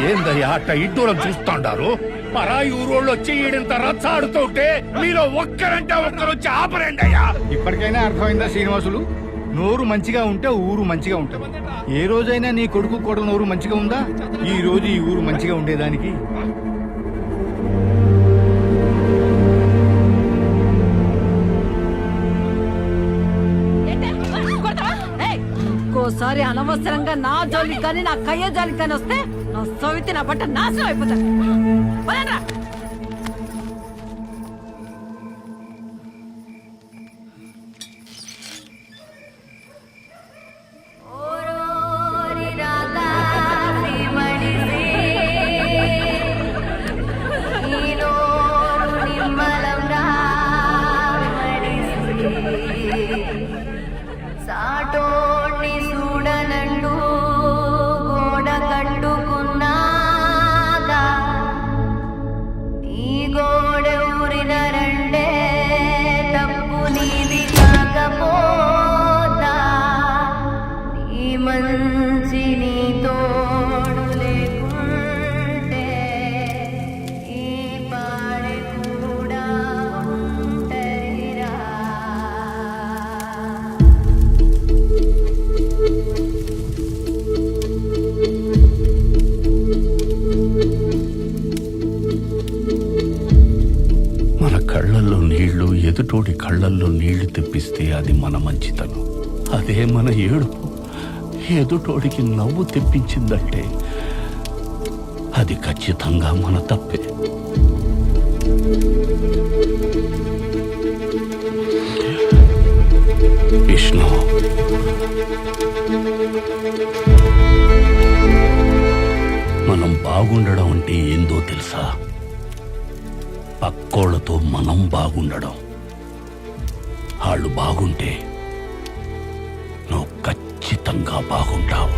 ఏందయ్యా అట్ట ఇడ్డూరం చూస్తుండారు? పరాయి ఊరోళ్ళు వచ్చి ఈడింత రచ్చాడుతుంటే మీలో ఒక్కరంటే ఒక్కరు వచ్చి ఆపరండి అయ్యా. ఇప్పటికైనా అర్థమైందా శ్రీనివాసులు? నోరు మంచిగా ఉంటే ఊరు మంచిగా ఉంటుంది. ఏ రోజైనా నీ కొడుకు కూడా నోరు మంచిగా ఉందా? ఈ రోజు ఈ ఊరు మంచిగా ఉండేదానికి ఇంకోసారి అనవసరంగా నా జోలికి కానీ నా కయ్య జోలికి కానీ వస్తే నా సవితి నా బట్ట నాశనం అయిపోతాను. ఎదుటోడి కళ్ళల్లో నీళ్లు తెప్పిస్తే అది మన మంచితనం. అదే మన ఏడుపు ఎదుటోడికి నవ్వు తెప్పించిందంటే అది ఖచ్చితంగా మన తప్పే. విష్ణు, మనం బాగుండడం అంటే ఏందో తెలుసా? పక్కోళ్లతో మనం బాగుండడం. వాళ్ళు బాగుంటే నువ్వు ఖచ్చితంగా బాగుంటావు.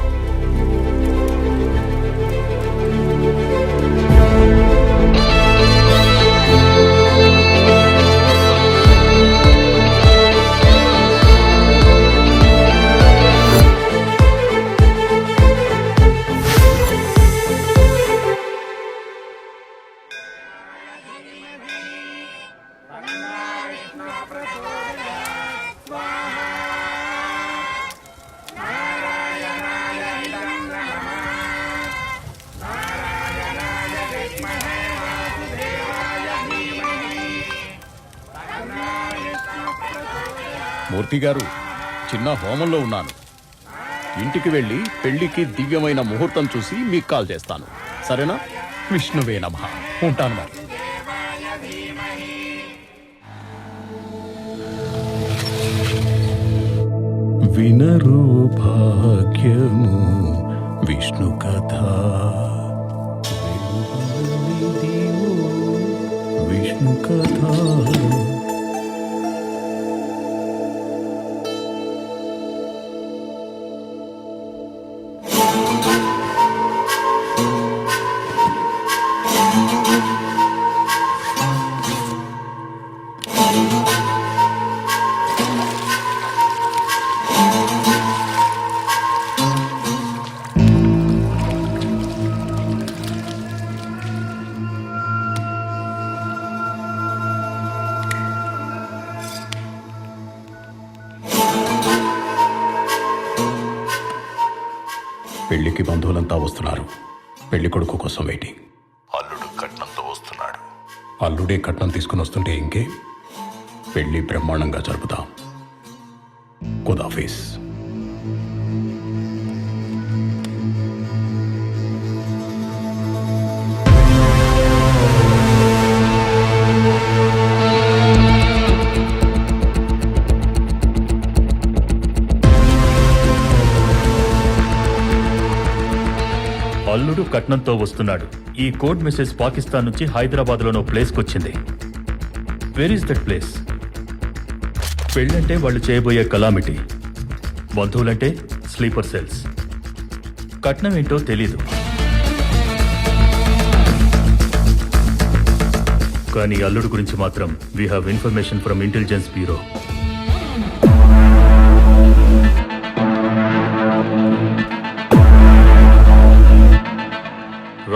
మూర్తి గారు, చిన్న హోమంలో ఉన్నాను. ఇంటికి వెళ్ళి పెళ్లికి దివ్యమైన ముహూర్తం చూసి మీకు కాల్ చేస్తాను, సరేనా? విష్ణువే నమః. ఉంటాను మరి. వినరు భాగ్యము విష్ణు కథ, విష్ణు కథ. పెళ్లికి బంధువులంతా వస్తున్నారు. పెళ్లి కొడుకు కోసం వెయిటింగ్. అల్లుడు కట్నంతో వస్తున్నాడు. అల్లుడే కట్నం తీసుకుని వస్తుంటే ఇంకే. పెళ్లి బ్రహ్మాండంగా జరుపుతాం. ఖుదాఫీజ్. అల్లుడు కట్నంతో వస్తున్నాడు. ఈ కోడ్ మెసేజ్ పాకిస్తాన్ నుంచి హైదరాబాద్ లోనో ప్లేస్ కొచ్చింది. Where is that place? పెళ్ళంటే వాళ్ళు చేయబోయే కలామిటీ, బంధువులంటే స్లీపర్ సెల్స్. కట్నం ఏంటో తెలీదు, కానీ అల్లుడు గురించి మాత్రం we have information from intelligence bureau.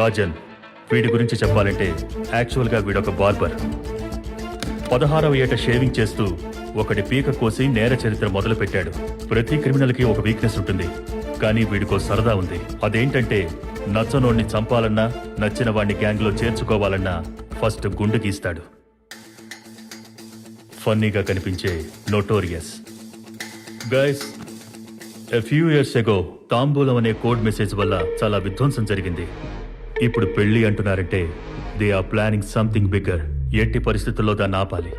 Rajan. వీడి గురించి చెప్పాలంటే యాక్చువల్గా వీడొక బార్బర్. 16వ ఏట షేవింగ్ చేస్తూ ఒకటి పీక కోసి నేర చరిత్ర మొదలు పెట్టాడు. ప్రతి క్రిమినల్కి ఒక వీక్నెస్ ఉంటుంది, కానీ వీడికో సరదా ఉంది. అదేంటంటే నచ్చనోడిని చంపాలన్నా, నచ్చిన వాడిని గ్యాంగ్లో చేర్చుకోవాలన్నా ఫస్ట్ గుండు గీస్తాడు. ఫన్నీగా కనిపించే notorious. Guys, a few years ago తాంబూలం అనే కోడ్ మెసేజ్ వల్ల చాలా విధ్వంసం జరిగింది. ఇప్పుడు పెళ్లి అంటున్నారంటే they are planning something bigger. ఎట్టి పరిస్థితుల్లో దాన్ని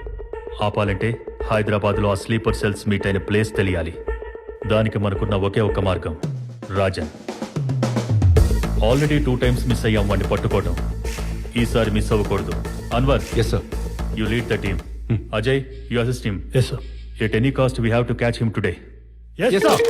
ఆపాలంటే హైదరాబాద్లో ఆ స్లీపర్ సెల్స్ మీట్ అయిన ప్లేస్ తెలియాలి. దానికి మనకున్న ఒకే ఒక్క మార్గం రాజన్. ఆల్రెడీ 2 times మిస్ అయ్యాం వాడిని పట్టుకోవడం. ఈసారి మిస్ అవ్వకూడదు. Anwar, yes sir. You lead the team. Ajay, you assist him. Yes sir. At any cost we have to catch him today. Yes sir.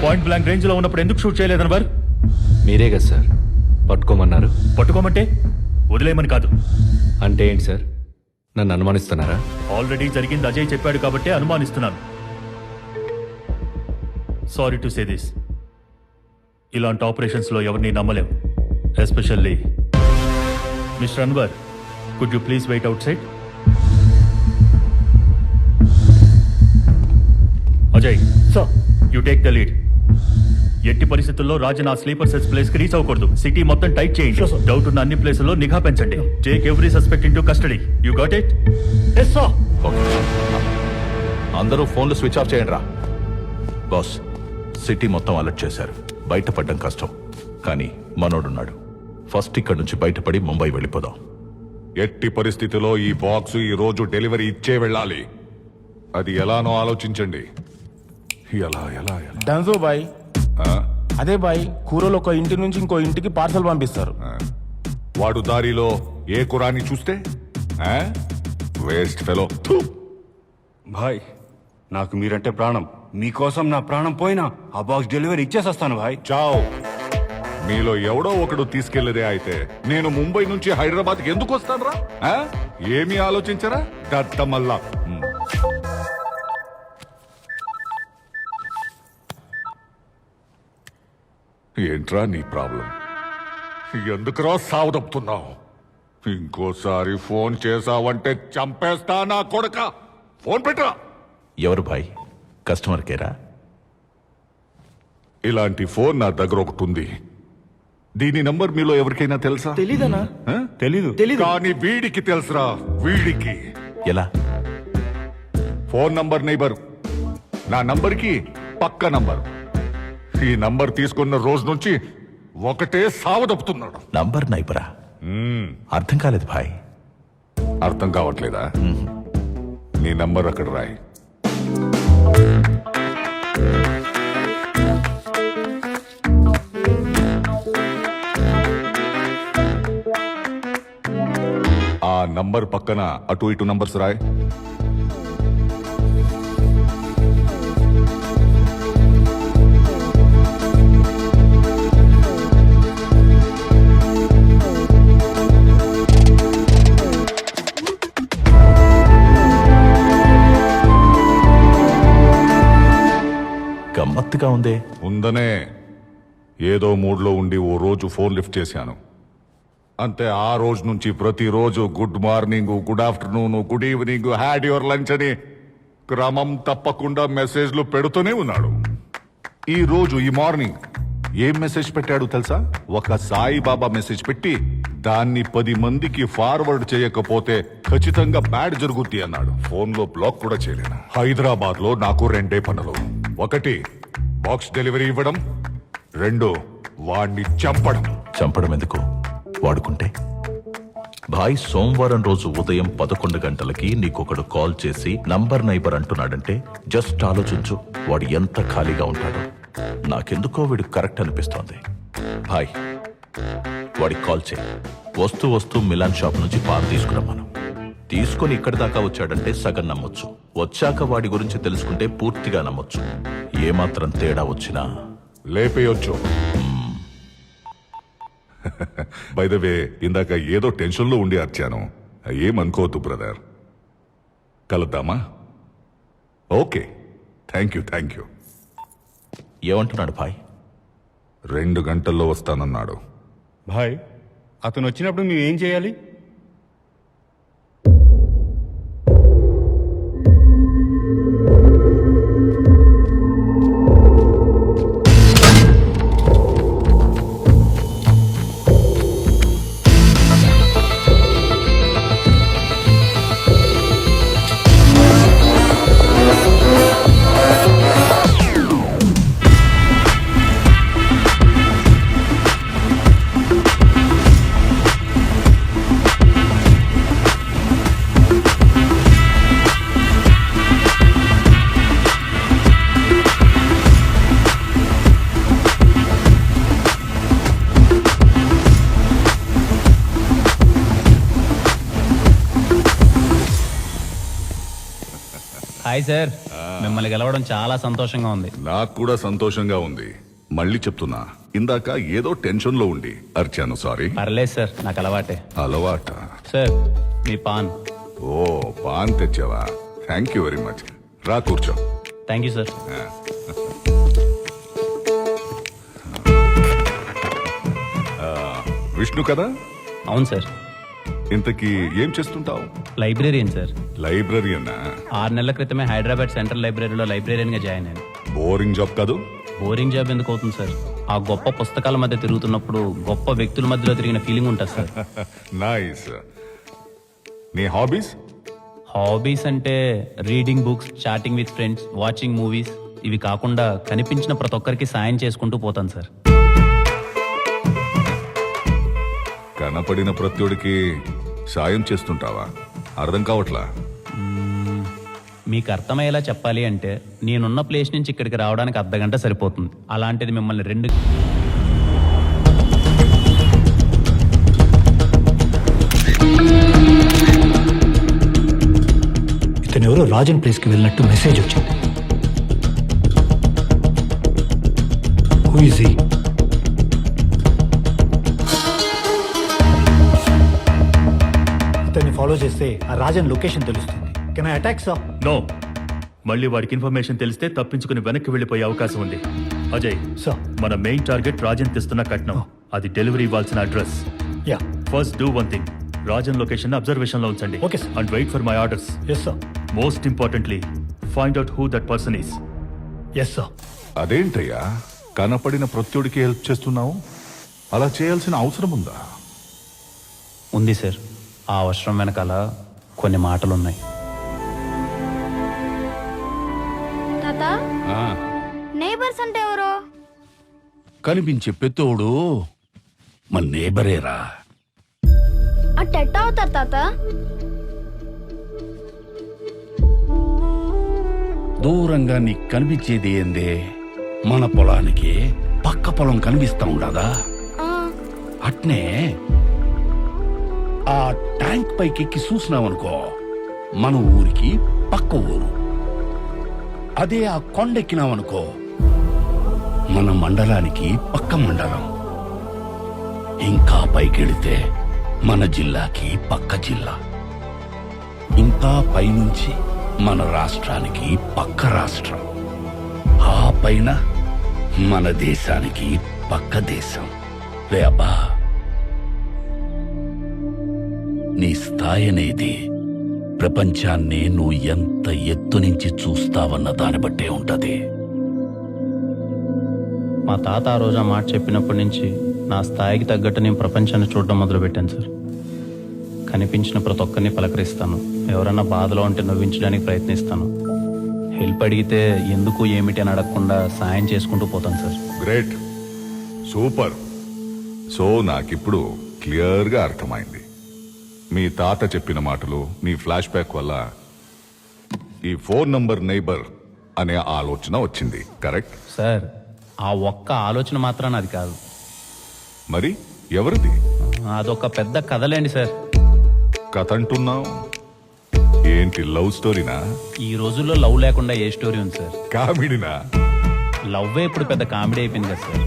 Point blank range లో ఉన్నప్పుడు ఎందుకు షూట్ చేయలేదు అన్వర్? మీరే కదా సార్ పట్టుకోమన్నారు. పట్టుకోమంటే వదిలేయమని కాదు. అంటే ఏంటి సార్, నన్ను అనుమానిస్తున్నారా? ఆల్రెడీ జరిగింది అజయ్ చెప్పాడు కాబట్టే అనుమానిస్తున్నాను. సారీ టు సే దిస్, ఇలాంటి ఆపరేషన్స్ లో ఎవరిని నమ్మలేం. Especially mister Anwar, could you please wait outside? Ajay sir, you take the lead. ఎట్టి పరిస్థితుల్లో రాజన్ ఆ స్లీపర్ సెల్స్ ప్లేస్ కి రీచ్ అవ్వకూడదు. సిటీ మొత్తం టైట్ చేయండి. డౌట్ ఉన్న అన్ని ప్లేసుల్లో నిఘా పెంచండి. Take every suspect in to custody. You got it? Yes sir. అందరూ ఫోన్లు స్విచ్ ఆఫ్ చేయండి రా. బాస్, సిటీ మొత్తం అలర్ట్ చేశారు. బయటపడడం కష్టం, కానీ మనోడున్నాడు. ఫస్ట్ ఇక్కడి నుంచి బయటపడి ముంబై వెళ్ళిపోదాం. ఎట్టి పరిస్థితిలో ఈ బాక్స్ ఈ రోజు డెలివరీ ఇచ్చే వెళ్ళాలి. అది ఎలానో ఆలోచించండి. ఎలా ఎలా ఎలా డన్జో బాయ్. అదే బాయ్, కూరలు ఒక ఇంటి నుంచి ఇంకో ఇంటికి పార్సల్ పంపిస్తారు. వాడు దారిలో ఏ కురాని చూస్తే వేస్ట్ ఫెలో. భాయ్, నాకు మీరంటే ప్రాణం. మీకోసం నా ప్రాణం పోయినా ఆ బాక్స్ డెలివరీ ఇచ్చేసొస్తాను భాయ్. చావ్. మీలో ఎవడో ఒకడు తీసుకెళ్లేదే అయితే నేను ముంబై నుంచి హైదరాబాద్కి ఎందుకు వస్తాను రా? ఏమీ ఆలోచించరా దత్తమల్లా. ఏంట్రా నీ ప్రాబ్లం? ఎందుకురా సావదప్పుతున్నావు? ఇంకోసారి ఫోన్ చేసావంటే చంపేస్తా నా కొడక. ఫోన్ పెట్టరా. ఎవరు భాయ్? కస్టమర్ కేరా? ఇలాంటి ఫోన్ నా దగ్గర ఒకటి ఉంది. దీని నంబర్ మీలో ఎవరికైనా తెలుసా? తెలీదనా? తెలీదు. కానీ వీడికి తెలుసురా. వీడికి ఎలా? ఫోన్ నంబర్ నైబర్, నా నంబర్కి పక్క నంబర్. ఈ నంబర్ తీసుకున్న రోజు నుంచి ఒకటే సావదప్పుతున్నాడు. నంబర్ నైబరా? అర్థం కాలేదు భాయ్. అర్థం కావట్లేదా? నీ నంబర్ అక్కడ రాయి. ఆ నంబర్ పక్కన అటు ఇటు నంబర్స్ రాయ్. గా ఉందే. ఉందనే ఏదో మూడ్లో ఉండి ఓ రోజు ఫోన్ లిఫ్ట్ చేశాను అంతే. ఆ రోజు నుంచి ప్రతిరోజు good morning, good afternoon, good evening, had your lunch అని క్రమం తప్పకుండా మెసేజ్లు పెడుతూనే ఉన్నాడు. ఈ రోజు ఈ మార్నింగ్ ఏం మెసేజ్ పెట్టాడు తెలుసా? ఒక సాయిబాబా మెసేజ్ పెట్టి దాన్ని 10 మందికి ఫార్వర్డ్ చేయకపోతే ఖచ్చితంగా బ్యాడ్ జరుగుద్ది అన్నాడు. ఫోన్ లో బ్లాక్ కూడా చేయలేను. హైదరాబాద్ లో నాకు 2 పనులు. 1 బాక్స్ డెలివరీ ఇవ్వడం, 2 వాడిని చంపడం. చంపడం ఎందుకు? వాడుకుంటే. భాయ్, సోమవారం రోజు ఉదయం 11 గంటలకి నీకొకడు కాల్ చేసి నంబర్ నైబర్ అంటున్నాడంటే జస్ట్ ఆలోచించు, వాడు ఎంత ఖాళీగా ఉంటాడో. నాకెందుకో వీడు కరెక్ట్ అనిపిస్తోంది. భాయ్, వాడికి కాల్ చేయి. వస్తూ మిలాన్ షాప్ నుంచి పాలు తీసుకురమ్మను. తీసుకుని ఇక్కడి దాకా వచ్చాడంటే సగం నమ్మొచ్చు. వచ్చాక వాడి గురించి తెలుసుకుంటే పూర్తిగా నమ్మొచ్చు. ఏమాత్రం తేడా వచ్చినా లేపేయొచ్చు. బై ద వే, ఇందాక ఏదో టెన్షన్ లో ఉండి అర్చాను. ఏమనుకోవద్దు బ్రదర్. కలుద్దామా? Okay, thank you. ఏమంటున్నాడు భాయ్? 2 గంటల్లో వస్తానన్నాడు. భాయ్, అతను వచ్చినప్పుడు మేము ఏం చేయాలి? హాయ్ సార్, మిమ్మల్ని గెలవడం చాలా సంతోషంగా ఉంది. నాకు కూడా సంతోషంగా ఉంది. మళ్ళీ చెప్తున్నా, ఇందాక ఏదో టెన్షన్ లో ఉండి అర్చాను. సారీ. పర్లేదు సార్, నాకు అలవాటే. అలవాట? సార్, మీ పాన్. ఓ, పాన్ తెచ్చావా? Thank you very much. రా కూర్చో. Thank you sir. విష్ణు కదా? అవును సార్. ఇంతకీ ఏం చేస్తుంటావు? Librarian sir. లైబ్రరీయన్నా? 6 నెలల క్రితమే హైదరాబాద్ సెంట్రల్ లైబ్రరీలో లైబ్రేరియన్ గా జాయిన్ అయ్యాను. బోరింగ్ జాబ్ కాదు? బోరింగ్ జాబ్ ఎందుకు అవుతుంది సార్? ఆ గొప్ప పుస్తకాల మధ్య తిరుగుతున్నప్పుడు గొప్ప వ్యక్తుల మధ్యలో తిరిగిన ఫీలింగ్ ఉంటుంది సార్. నైస్. నీ హాబీస్? హాబీస్ అంటే reading books, chatting with friends, watching movies. ఇవి కాకుండా కనిపించిన ప్రతి ఒక్కరికి సాయం చేసుకుంటూ పోతాను సార్. కనపడిన ప్రత్యుడికి సాయం చేస్తుంటావా? అర్థం కావట్లా. మీకు అర్థమయ్యేలా చెప్పాలి అంటే నేనున్న ప్లేస్ నుంచి ఇక్కడికి రావడానికి 1/2 గంట సరిపోతుంది. అలాంటిది మిమ్మల్ని 2 ఇతనెవరో రాజన్ ప్లేస్ కి వెళ్ళినట్టు మెసేజ్ వచ్చింది. Who is he? ఇతన్ని ఫాలో చేస్తే ఆ రాజన్ లొకేషన్ తెలుస్తుంది. Can I attack sir? No, మళ్ళీ వాడికి ఇన్ఫర్మేషన్ తెలిస్తే తప్పించుకుని వెనక్కి వెళ్ళిపోయే అవకాశం ఉంది. అజయ్ సార్. మన మెయిన్ టార్గెట్ రాజన్ తెస్తున్న కట్నం. అది డెలివరీ ఇవ్వాల్సిన address. Yeah. First do one thing, Rajan location observation లో ఉంచండి. Okay, sir. And wait for my orders. Yes sir. Most importantly, find out who that person is. Yes sir. అదేంటయ్యా, కనపడిన ప్రత్యుడికి help చేస్తున్నావు? అలా చేయాల్సిన అవసరం ఉందా? ఉంది సార్. ఆ అవసరం వెనకాల కొన్ని మాటలున్నాయి. తాత, నైబర్స్ అంటే ఎవరు? కనిపించే పెత్తోడు మన నేబరేరా. అట్టెట్ట అవుతారు తాత? దూరంగా నీకు కనిపించేది ఏందే? మన పొలానికి పక్క పొలం కనిపిస్తా ఉండదా? అట్నే ఆ ట్యాంక్ పైకి ఎక్కి చూసినావనుకో, మన ఊరికి పక్క ఊరు. అదే ఆ కొండెక్కినావనుకో, మన మండలానికి పక్క మండలం. ఇంకా పైకెళితే మన జిల్లాకి పక్క జిల్లా. ఇంకా పైనుంచి మన రాష్ట్రానికి పక్క రాష్ట్రం. ఆ పైన మన దేశానికి పక్క దేశం. రే అబ్బా, నీ స్థాయి అనేది ప్రపంచాన్ని నువ్వు ఎంత ఎత్తు నుంచి చూస్తావన్న దాన్ని బట్టే ఉంటది. మా తాత ఆ రోజు ఆ మాట చెప్పినప్పటి నుంచి నా స్థాయికి తగ్గట్టు నేను ప్రపంచాన్ని చూడడం మొదలుపెట్టాను సార్. కనిపించిన ప్రతి ఒక్కరిని పలకరిస్తాను. ఎవరన్నా బాధలో ఉంటే నవ్వించడానికి ప్రయత్నిస్తాను. హెల్ప్ అడిగితే ఎందుకు ఏమిటి అని అడగకుండా సాయం చేసుకుంటూ పోతాను సార్. Great, super. సో నాకిప్పుడు క్లియర్గా అర్థమైంది. మీ తాత చెప్పిన మాటలు, నీ ఫ్లాష్ బ్యాక్ వల్ల ఈ 4 నంబర్ నైబర్ అనే ఆలోచన వచ్చింది. కరెక్ట్ సార్, ఆ ఒక్క ఆలోచన మాత్రాన అది కాదు. మరి ఎవరిది? అదొక పెద్ద కథలేండి సార్. కథ అంటున్నావు ఏంటి? లవ్ స్టోరీనా? ఈ రోజుల్లో లవ్ లేకుండా ఏ స్టోరీ ఉంది సార్? కామెడీనా? లవ్వే ఇప్పుడు పెద్ద కామెడీ అయిపోయింది కదా సార్.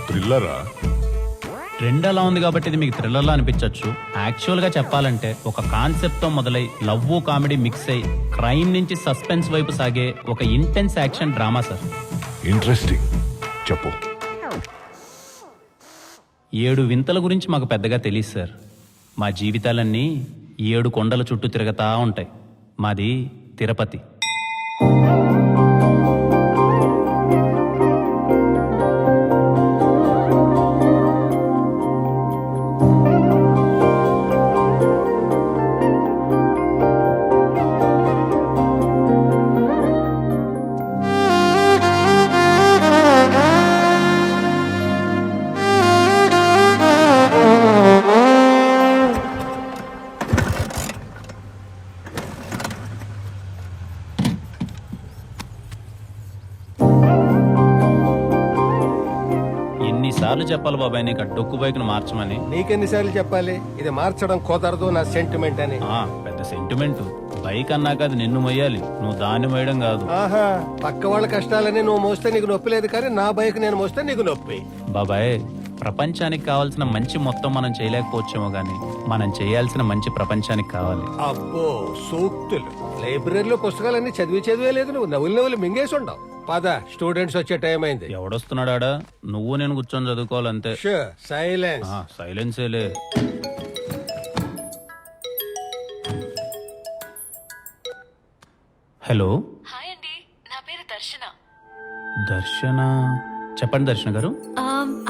థ్రిల్లరా? ట్రెండ్ అలా ఉంది కాబట్టి ఇది మీకు థ్రిల్లర్లా అనిపించవచ్చు. యాక్చువల్గా చెప్పాలంటే ఒక కాన్సెప్ట్తో మొదలై లవ్ కామెడీ మిక్స్ అయి క్రైమ్ నుంచి సస్పెన్స్ వైపు సాగే ఒక intense action drama sir. Interesting, చెప్పు. 7 వింతల గురించి మాకు పెద్దగా తెలియదు సార్. మా జీవితాలన్నీ 7 కొండల చుట్టూ తిరగతా ఉంటాయి. మాది తిరుపతి. ఎన్నిసార్లు చెప్పాలి బాబాయ్ నీకు ఆ డొక్కు బైక్ను మార్చమని? నీకెన్నిసార్లు చెప్పాలి ఇది మార్చడం కుదరదు నా సెంటిమెంట్ అని? పెద్ద సెంటిమెంట్. బైక్ అన్నాక అది నిన్ను మొయ్యాలి, నువ్వు దాన్ని మోయడం కాదు. ఆహా, పక్క వాళ్ళ కష్టాలని నువ్వు మోస్తే నీకు నొప్పి లేదు, కానీ నా బైక్ నేను మోస్తే నీకు నొప్పి. బాబాయ్, ప్రపంచానికి కావాల్సిన మంచి మొత్తం మనం చేయలేకపోవచ్చేమో గానీ మనం చేయాల్సిన మంచి ప్రపంచానికి కావాలి. అబ్బో సూక్తులు! లైబ్రరీలో పుస్తకాలన్నీ చదివే లేదు, నువ్వు నవ్వులు మింగేసి ఉండవు. పద, స్టూడెంట్స్ వచ్చే టైం అయింది. ఎవడొస్తున్నాడా? నువ్వు నేను కూర్చొని చదువుకోవాలంతే. సైలెన్స్. సైలెన్సేలే. హలో. హాయ్ అండి, నా పేరు దర్శన. దర్శన? చెప్పండి దర్శన గారు.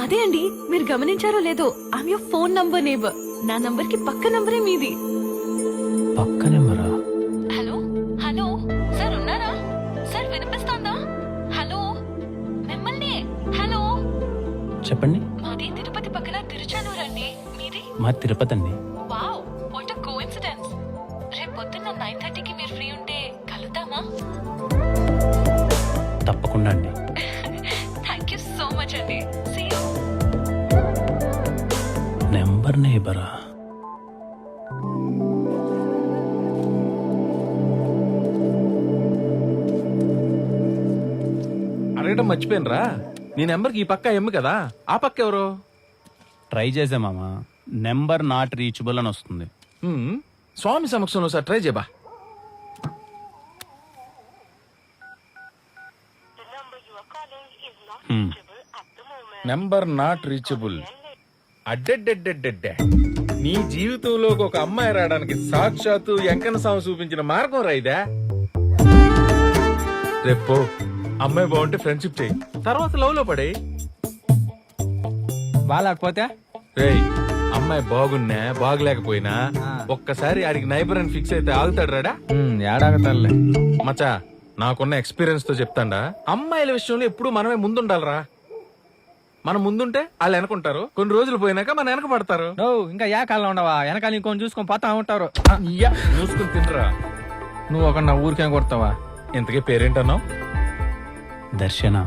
అదే అండి, మీరు గమనించారో లేదో, I'm your phone number neighbour. నా నంబర్ కి పక్క నంబరే మీది. పక్క నెంబరా? హలో హలో సార్, ఉన్నారా సార్? వినిపిస్తోందా? హలో, మిమ్మల్ని. హలో, చెప్పండి. మాది తిరుపతి పక్కన తిరుచానూరు అండి. మీది? మా తిరుపతి అండి. Wow, what a coincidence. రేపు పొద్దున్న 9:30కి మీరు ఫ్రీ ఉంటే కలుద్దామా? తప్పకుండా అండి. థ్యాంక్ యూ సో మచ్ అండి. See you. నెంబర్ నేబరా? అడగడం మర్చిపోయినరా, నీ నెంబర్కి ఈ పక్క ఎమ్ము కదా, ఆ పక్క ఎవరు? ట్రై చేసే మామ, నెంబర్ నాట్ రీచబుల్ అని వస్తుంది. స్వామి సమక్షంలో సార్ ట్రై చేయబా. Number not reachable. అడ్డెడ్డెడ్డెడ్డెడ్డే, నీ జీవితంలోకి ఒక అమ్మాయి రావడానికి సాక్షాత్తు వెంకన్న స్వామి చూపించిన మార్గం రైదా. రేపు అమ్మాయి బాగుంటే ఫ్రెండ్షిప్ చేయి, తర్వాత లవ్ లో పడే. బాగాలేకపోతే రేయ్, అమ్మాయి బాగున్నా బాగలేకపోయినా ఒక్కసారి ఆడికి నైబర్ అని ఫిక్స్ అయితే ఆగుతాడు రాడా? ఏడాగతాలే మచా, నాకున్న ఎక్స్పీరియన్స్ తో చెప్తాండా, అమ్మాయిల విషయంలో ఎప్పుడు మనమే ముందుండాలరా. మనం ముందుంటే వాళ్ళు వెనకుంటారు, కొన్ని రోజులు పోయినాక మన వెనక పడతారు. ఇంకా ఏ కాలం ఉండవా, వెనకాల ఇంకొని చూసుకొని పోతా ఉంటారు. చూసుకుని తినరా. నువ్వు ఒక నా ఊరికేం కొడతావా? ఇంతకీ పేరేంటన్నావు? దర్శన.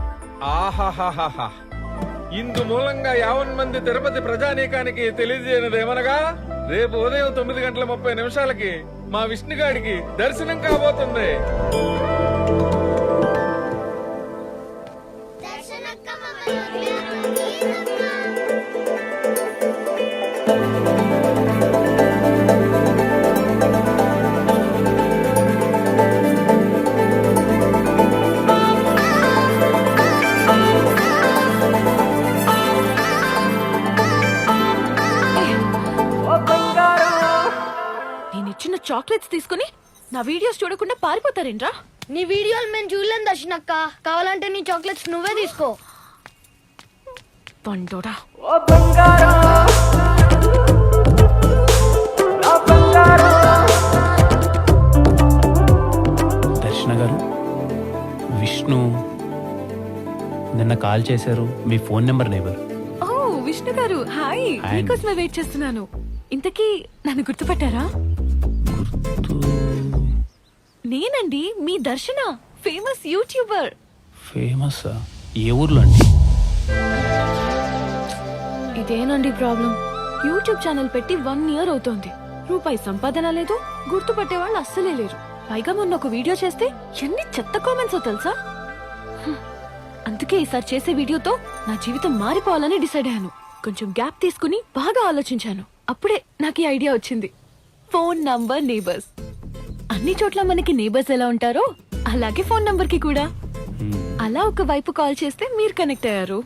ఆహాహాహా, ఇందు మూలంగా 50 మంది తిరుపతి ప్రజానీకానికి తెలియజేయనిదేమనగా, రేపు ఉదయం 9:30 మా విష్ణుగాడికి దర్శనం కాబోతుంది. ఇచ్చిన చాక్లెట్స్ తీసుకుని నా వీడియోస్ చూడకుండా పారిపోతారేంట్రా? నీ వీడియోలు మేము చూడలేం దర్శనక్క. కావాలంటే నీ చాక్లెట్స్ నువ్వే తీసుకో. పండోడా. దర్శన గారు, విష్ణు నిన్న కాల్ చేశారు. మీ ఫోన్ నెంబర్ నేబర్. ఓ విష్ణు గారు, హాయ్. హాయ్. మీకోసమే వెయిట్ చేస్తున్నాను. ఇంతకీ నన్ను గుర్తుపట్టారా? నేనండి మీ దర్శన, ఫేమస్ యూట్యూబర్. ఫేమస్? ఏ ఊర్లో అండి? ఇదేనండి ప్రాబ్లం. యూట్యూబ్ ఛానల్ పెట్టి 1 year అవుతోంది. రూపాయి సంపాదన లేదు, గుర్తుపట్టే వాళ్ళు అస్సలే లేరు. పైగా మొన్న ఒక వీడియో చేస్తే ఎన్ని చెత్త కామెంట్స్ తెలుసా? అందుకే ఈసారి చేసే వీడియోతో నా జీవితం మారిపోవాలని డిసైడ్ అయ్యాను. కొంచెం గ్యాప్ తీసుకుని బాగా ఆలోచించాను. అప్పుడే నాకు ఈ ఐడియా వచ్చింది. Phone number neighbours. అన్ని చోట్ల మనకి నేబర్స్ ఎలా ఉంటారో అలాగే ఫోన్ నంబర్ కి కూడా. అలా ఒక వైపు కాల్ చేస్తే మీరు కనెక్ట్ అయ్యారు.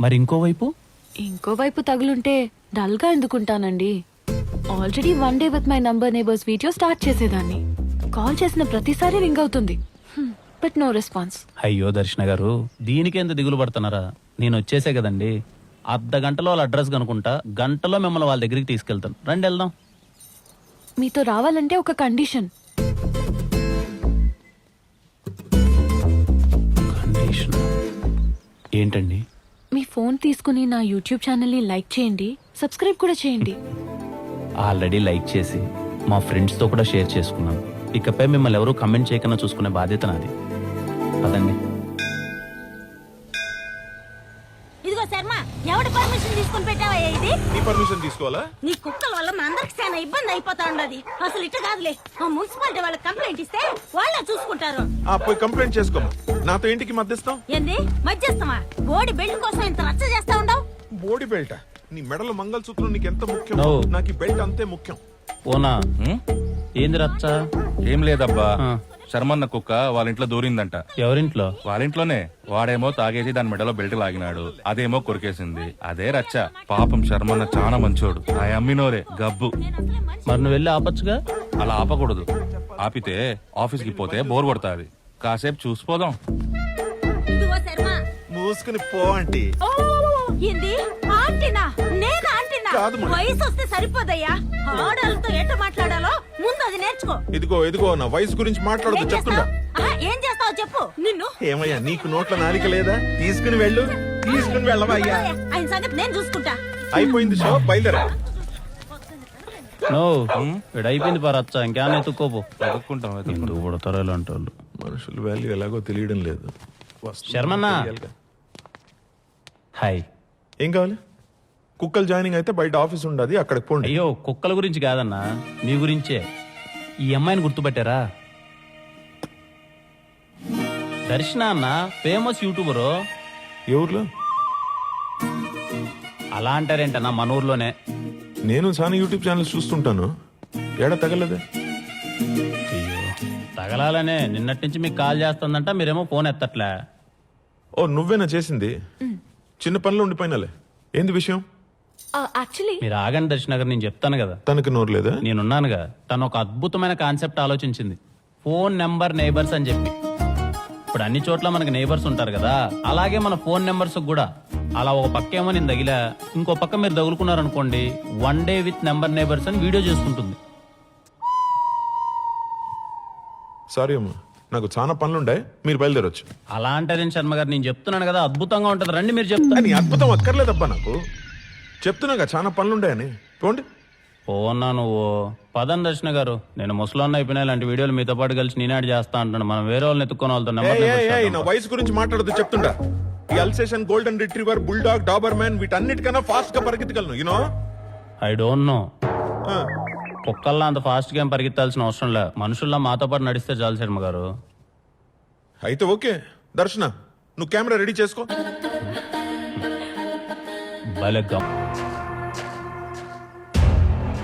మరి ఇంకో వైపు తగులుంటే డల్ గా ఎందుకుంటానండి? Already 1 day with my number neighbours video start చేసేదాన్ని. కాల్ చేసిన ప్రతిసారి రింగ్ అవుతుంది, బట్ నో రెస్పాన్స్. అయ్యో దర్శన గారు, దీనికి ఎంత దిగులు పడుతున్నారా? నేను వచ్చేసే కదండి. అర్ధ గంటలో వాళ్ళ అడ్రస్ కనుకుంటా, గంటలో మిమ్మల్ని వాళ్ళ దగ్గరికి తీసుకెళ్తాను. రండి వెళ్దాం. మీతో రావాలంటే ఒక కండిషన్. కండిషన్ ఏంటండి? మీ ఫోన్ తీసుకుని నా యూట్యూబ్ ఛానల్ ని లైక్ చేయండి, సబ్స్క్రైబ్ కూడా చేయండి. ఆల్రెడీ లైక్ చేసి మా ఫ్రెండ్స్తో కూడా షేర్ చేసుకున్నాను. ఇకపై మిమ్మల్ని ఎవరూ కమెంట్ చేయకుండా చూసుకునే బాధ్యత నాది. పదండి. ఇదిగో శర్మ, ఎవడి పర్మిషన్ తీసుకుని పెట్టావయ్యా ఇది? నీ పర్మిషన్ తీసుకోవాలా? నీ కుక్కల వల్ల మా అందరికి చాలా ఇబ్బంది అయిపోతా ఉండదు. అసలు ఇట్ట కాదులే, ఆ మున్సిపాలిటీ వాళ్ళకి కంప్లైంట్ ఇస్తే వాళ్ళే చూసుకుంటారు. పోయి కంప్లైంట్ చేసుకోము. నాతో ఇంటికి మధ్యస్థం ఏంది మధ్యస్థమా? బోడి బెల్ట్ కోసం ఇంత రచ్చ చేస్తా ఉండవు. బోడి బెల్ట్? నీ మెడలో మంగళసూత్రం నీకు ఎంత ముఖ్యం, No. నాకు ఈ బెల్ట్ అంతే ముఖ్యం. ఓనా ఏంది రచ్చ? ఏం లేదబ్బా, శర్మన్న కుక్క వాళ్ళ ఇంట్లో దూరిందంట. ఎవరింట్లో? వాళ్ళ ఇంట్లోనే. వాడేమో తాగేసి దాని మెడలో బెల్ట్ లాగినాడు, అదేమో కొరికేసింది. అదే రచ్చ. పాపం శర్మన్న చాలా మంచోడు. ఆ అమ్మినోరే గబ్బు. మరి నువ్వు వెళ్ళి ఆపచ్చుగా. అలా ఆపకూడదు. ఆపితే ఆఫీస్కి పోతే బోర్ కొడతాది. కాసేపు చూసిపోదాం. ఇదిగో శర్మ, మూసుకుని పో ఆంటీ. ఏంది ఆంటీనా? నేను ఆంటీనా? కాదు మరి. వయసు వస్తే సరిపోదయ్యా. ఆడవాళ్ళతో ఎట్ట మాట్లాడాలో ముందు అది నేర్చుకో. ఇదిగో నా వయసు గురించి మాట్లాడదు ఏం చెప్తుండా. చేస్తావ్? ఏం చేస్తావు చెప్పు. నిన్ను ఏమయ్యా, నీకు నోట్ల నాలిక లేదా? తీసుకుని వెళ్ళు. తీసుకుని వెళ్ళవయ్యా. ఆయన సంగతి నేను చూసుకుంటా. అయిపోయింది షో, బయలుదేరా. నో అయిపోయింది పా రచ్చ. ఇంకేమైనా ఎత్తుక్కోపో. వెతుక్కుంటాం. ఎందుకు పుడతారో ఇలాంటి వాళ్ళు. మనుషుల వాల్యూ ఎలాగో తెలియడం లేదు. శర్మన్న హాయ్. ఏం కావాలి? కుక్కలు జాయినింగ్ అయితే బయట ఆఫీస్ ఉండదు, అక్కడికి పోండి. అయ్యో కుక్కల గురించి కాదన్నా, మీ గురించే. ఈ అమ్మాయిని గుర్తుపట్టారా? దర్శన అన్న, ఫేమస్ యూట్యూబరు. ఏ ఊర్లో? అలా అంటారేంటన్నా, మన ఊర్లోనే. నేను చాలా యూట్యూబ్ ఛానల్స్ చూస్తుంటాను. ఏడా తగలదే? అయ్యో తగలాలనే నిన్నటి నుంచి మీకు కాల్ చేస్తుందంట, మీరేమో ఫోన్ ఎత్తట్లే. ఓ నువ్వేనా చేసింది? చిన్న పనిలో ఉండిపోయినాలే. ఏంది విషయం? యాక్చువల్లీ మీరు ఆగండి దర్శన గారు, నేను చెప్తాను కదా. తనకి నోరు లేదా? నేనున్నానుగా. తను ఒక అద్భుతమైన కాన్సెప్ట్ ఆలోచించింది. ఫోన్ నెంబర్ నేబర్స్ అని చెప్పి. ఇప్పుడు అన్ని చోట్ల మనకి నేబర్స్ ఉంటారు కదా, అలాగే మన ఫోన్ నెంబర్స్ కూడా. అలా ఒక పక్క ఏమో నేను తగిలా, ఇంకో పక్క మీరు తగులుకున్నారనుకోండి, 1 day విత్ నెంబర్ నేబర్స్ అని వీడియో చేసుకుంటుంది. సారీ అమ్మా, నాకు చాలా పనులుండే, మీరు బయలుదేరొచ్చు. అలా అంటారేం శర్మ గారు, నేను చెప్తున్నాను కదా అద్భుతంగా ఉంటది. రండి మీరు చెప్తాను. నీ అద్భుతం అక్కర్లేదబ్బా, నాకు చెప్తున్నాగా చాలా పనులుండాయని. పోండి. పోన్నా నువ్వు. పదం దర్శన గారు, నేను ముసలాన్న అయిపోయినా ఇలాంటి వీడియోలు మీతో పాటు కలిసి నేనాడు చేస్తా అంటాను. మనం వేరే వాళ్ళని ఎత్తుకొని వాళ్ళతో నా వయసు గురించి మాట్లాడదు చెప్తుంటా. ఈ Alsatian, golden retriever, bulldog, Doberman వీటన్నిటికన్నా ఫాస్ట్ గా పరిగెత్తగలను. You know I don't know. కుక్కల్లా అంత ఫాస్ట్ గా ఏం పరిగెత్తాల్సిన అవసరం లే. మనుషుల్లా మాతో పాటు నడిస్తే చాలు శర్మ గారు. అయితే ఓకే. దర్శన, నువ్వు కెమెరా రెడీ చేసుకో. బలెగ్గం.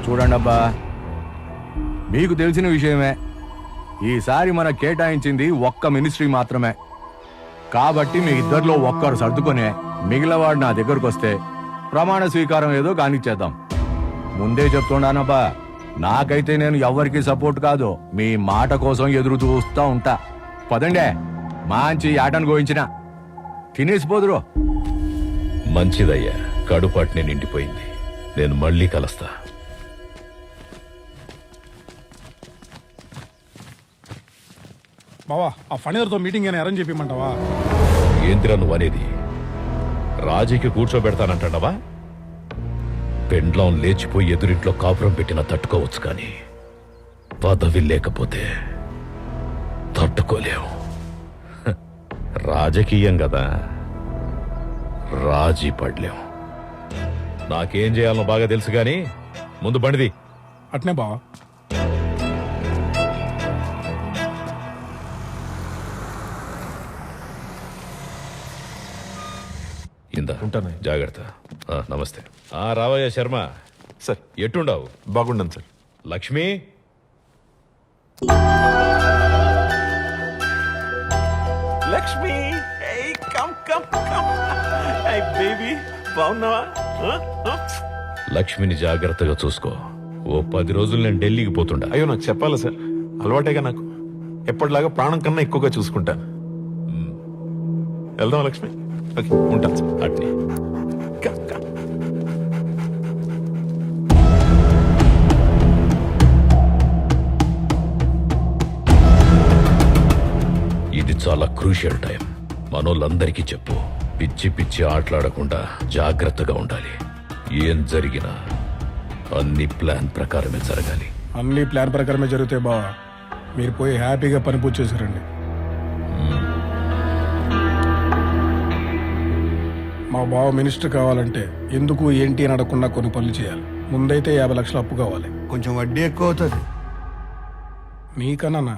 చూడండి అబ్బా, మీకు తెలిసిన విషయమే. ఈసారి మన కేటాయించింది ఒక్క మినిస్ట్రీ మాత్రమే. కాబట్టి మీ ఇద్దరిలో ఒక్కరు సర్దుకొని మిగిలినవాడు నా దగ్గరకు వస్తే ప్రమాణ స్వీకారం ఏదో కానిచ్చేద్దాం. ముందే చెప్తున్నానబ్బా, నాకైతే నేను ఎవరికి సపోర్ట్ కాదు, మీ మాట కోసం ఎదురు చూస్తా ఉంటా. పదండే, మంచి ఆటను గోయించిన తినేసిపోదురు. మంచిదయ్యా, కడుపాటిని నిండిపోయింది. నేను మళ్ళీ కలుస్తా. బావా ఆ ఫణిధర్తో మీటింగ్ అని అరేంజ్ చెప్పమంటావా? ఏందిరా నువ్వు అనేది? రాజీకి కూర్చోబెడతానంటావా? పెండ్లం లేచిపోయి ఎదురింట్లో కాపురం పెట్టినా తట్టుకోవచ్చు, కానీ పదవి లేకపోతే తట్టుకోలేవు. హ, రాజకీయం కదా, రాజీ పడలేం. నాకేం చేయాలనో బాగా తెలుసు, గాని ముందు బండిది. అట్నే బావా. ఇందా ఉంటాను, జాగ్రత్త. నమస్తే. రావయ్య శర్మ. సార్ ఎట్టుండవు? బాగుండను sir. Lakshmi, Lakshmi come come come baby, బాగున్నావా? లక్ష్మిని జాగ్రత్తగా చూసుకో. ఓ 10 రోజులు నేను ఢిల్లీకి పోతుండా. అయ్యో నాకు చెప్పాలి సార్, అలవాటేగా నాకు. ఎప్పటిలాగా ప్రాణం కన్నా ఎక్కువగా చూసుకుంటాను. వెళ్దాం లక్ష్మి. ఓకే, ఉంటాను సార్. అట్నే. ఇది చాలా క్రూషియల్ టైం. మనోళ్ళందరికీ చెప్పు, పిచ్చి పిచ్చి ఆటలాడకుండా జాగ్రత్తగా ఉండాలి. ఏం జరిగినా అన్ని ప్లాన్ ప్రకారమే జరగాలి. అన్ని ప్లాన్ ప్రకారమే జరుగుతాయి బావా. మీరు పోయి హ్యాపీగా పని పూర్తి చేశారండి. మా బావ మినిస్టర్ కావాలంటే ఎందుకు ఏంటి అని అడగకుండా కొన్ని పనులు చేయాలి. ముందైతే 50 లక్షలు అప్పు కావాలి. కొంచెం వడ్డీ ఎక్కువ అవుతుంది. నీకన్నా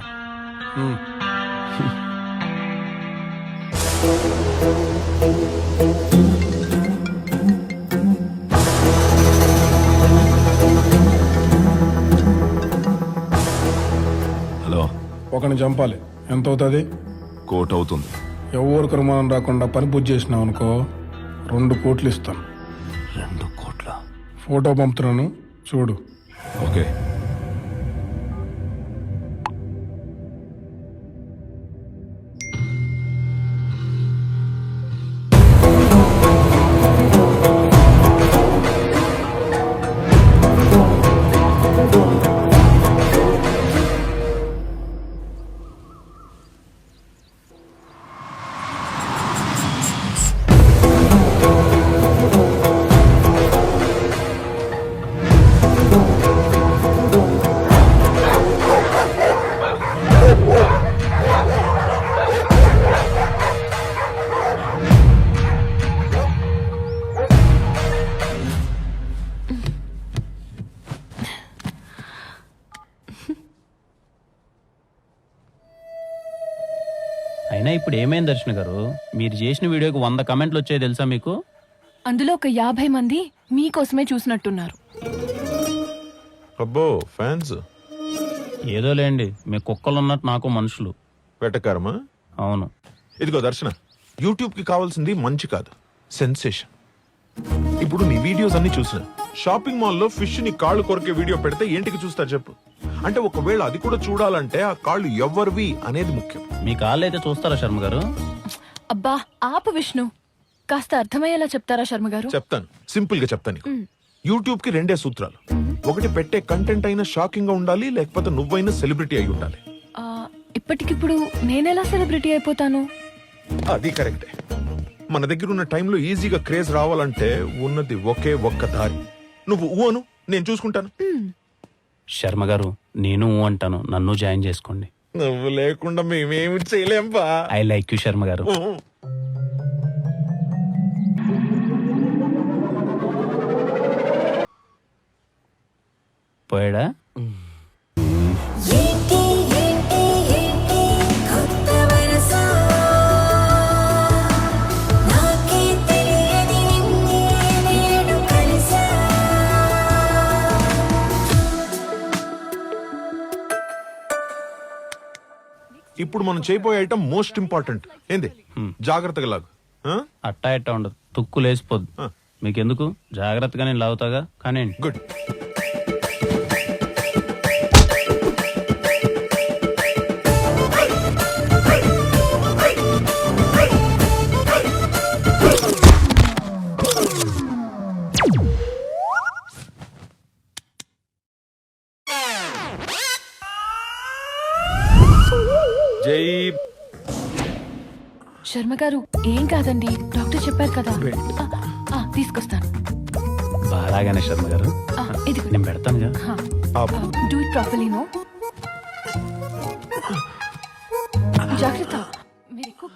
హలో, ఒకరిని చంపాలి. ఎంత అవుతుంది? కోట్ అవుతుంది. ఎవరికి అనుమానం రాకుండా పని పూర్తి చేసినావు అనుకో, 2 కోట్లు ఇస్తాను. 2 కోట్ల? ఫోటో పంపుతున్నాను, చూడు. ఓకే. అయినా ఇప్పుడు ఏమైంది దర్శన గారు? మీరు చేసిన వీడియోకి 100 కమెంట్లు వచ్చాయి తెలుసా మీకు? అందులో ఒక 50 మంది మీకోసమే చూసినట్టున్నారు. అబ్బో, ఫ్యాన్స్. ఏదో లేండి, మీ కుక్కలు ఉన్నట్టు నాకు మనుషులు. వెటకారమా? అవును. ఇదిగో దర్శన, యూట్యూబ్ కి కావాల్సింది మంచి కాదు, సెన్సేషన్. ఇప్పుడు నీ వీడియోస్ అన్ని చూసిన షాపింగ్ మాల్లో ఫిష్ ని కాళ్ళు కొరికే వీడియో పెడితే ఏంటికి చూస్తారు చెప్పు? అంటే ఒకవేళ అది కూడా చూడాలంటే ఆ కాళ్ళు ఎవరివి అనేది ముఖ్యం. మీ కాళ్ళు అయితే చూస్తారా శర్మ గారు? అబ్బా ఆపు విష్ణు, కాస్త అర్థమయ్యేలా చెప్తారా శర్మ గారు? చెప్తాను, సింపుల్ గా చెప్తాను నీకు. యూట్యూబ్ కి 2 సూత్రాలు. ఒకటి, పెట్టే కంటెంట్ అయినా షాకింగ్ గా ఉండాలి, లేకపోతే నువ్వైనా సెలబ్రిటీ అయి ఉండాలి. ఇప్పటికిప్పుడు నేనెలా సెలబ్రిటీ అయిపోతాను? అది కరెక్టే. మన దగ్గర ఉన్న టైంలో ఈజీగా క్రేజ్ రావాలంటే ఉన్నది ఒకే ఒక్క దారి. నువ్వు ఊను, నేను చూసుకుంటాను. శర్మ గారు, నేను అంటాను, నన్ను జాయిన్ చేసుకోండి. నువ్వు లేకుండా మేమేమి చేయలేం బా. ఐ లైక్ యూ శర్మ గారు. పోయాడా? ఇప్పుడు మనం చేయబోయే ఐటమ్ మోస్ట్ ఇంపార్టెంట్. ఏంది? జాగ్రత్తగా లాగు. అట్టా ఇట్టా ఉండదు, తుక్కు లేసిపోద్దు. మీకెందుకు, జాగ్రత్తగా నేను లాగుతాగా. కానీ గుడ్. జై శర్మ గారు ఏం కాదండి, డాక్టర్ చెప్పారు కదా. తీసుకొస్తాను. బాగానే శర్మ గారు, ఇది నేను పెడతానుగా. Do it properly. నో జాగ్రత్త. మీరు ఎక్కువ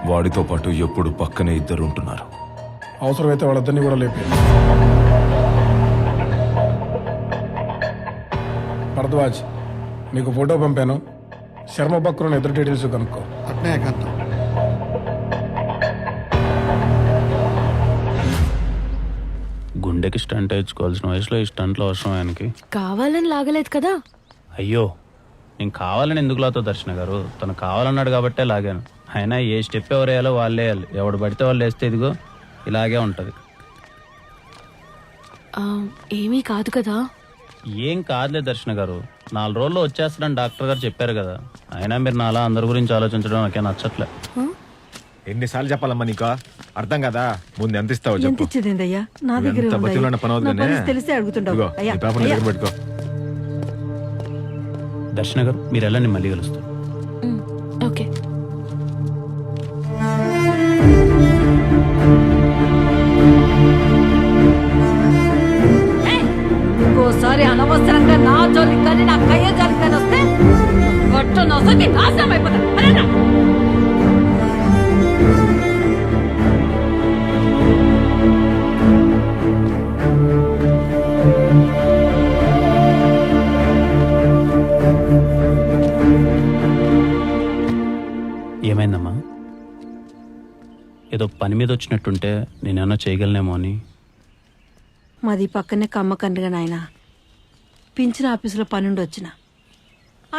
వాడితో పాటు ఎప్పుడు పక్కనే ఇద్దరు ఉంటున్నారు. అవసరమైతే వాళ్ళిద్దరిని కూడా లేపి. భరద్వాజ్, నీకు ఫోటో పంపాను. శర్మ బక్రు ఇద్దరు డీటెయిల్స్ కనుక్కో. గుండెకి స్టంట్ వేయించుకోవాల్సిన వయసులో ఈ స్టంట్లో అవసరం ఆయనకి. కావాలని లాగలేదు కదా. అయ్యో, నేను కావాలని ఎందుకు లాతో దర్శన గారు, తను కావాలన్నాడు కాబట్టే లాగాను. అయినా ఏ స్టెప్ ఎవరు వేయాలో వాళ్ళే వేయాలి. ఎవడు పడితే వాళ్ళు వేస్తే ఇదిగో ఇలాగే ఉంటది. ఏమీ కాదు కదా. ఏం కాదులే దర్శన గారు, 4 రోజుల్లో వచ్చేస్తాడని డాక్టర్ గారు చెప్పారు కదా. అయినా మీరు నాలా అందరి గురించి ఆలోచించడం నాకే నచ్చట్లే. ఎన్నిసార్లు చెప్పాలమ్మా నీకు, అర్థం కదా. ముందు ఎంత ఇస్తావు చెప్పు. ఇచ్చేదేందయ్యా, నా దగ్గర ఎంత బతిలో పనవుతుందనే తెలిసి అడుగుతుండవు. ఇదిగో, ఈ పేపర్ దగ్గర పెట్టుకో. దర్శన గారు మీరు ఎలా, నేను మళ్ళీ కలుస్తాను. ఓకే. ఇంకోసారి అనవసరంగా నా జోలికి కానీ నా కయ్య జోలికి కానీ వస్తే గొట్ట నొసకి నాశనం అయిపోతా. ఏమైందమ్మా? ఏదో పని మీద వచ్చినట్టుంటే నేనేమన్నా చేయగలనేమో అని. మాది పక్కనే కమ్మకండ్రిగా నాయన. పింఛన్ ఆఫీసులో పనుండి వచ్చిన.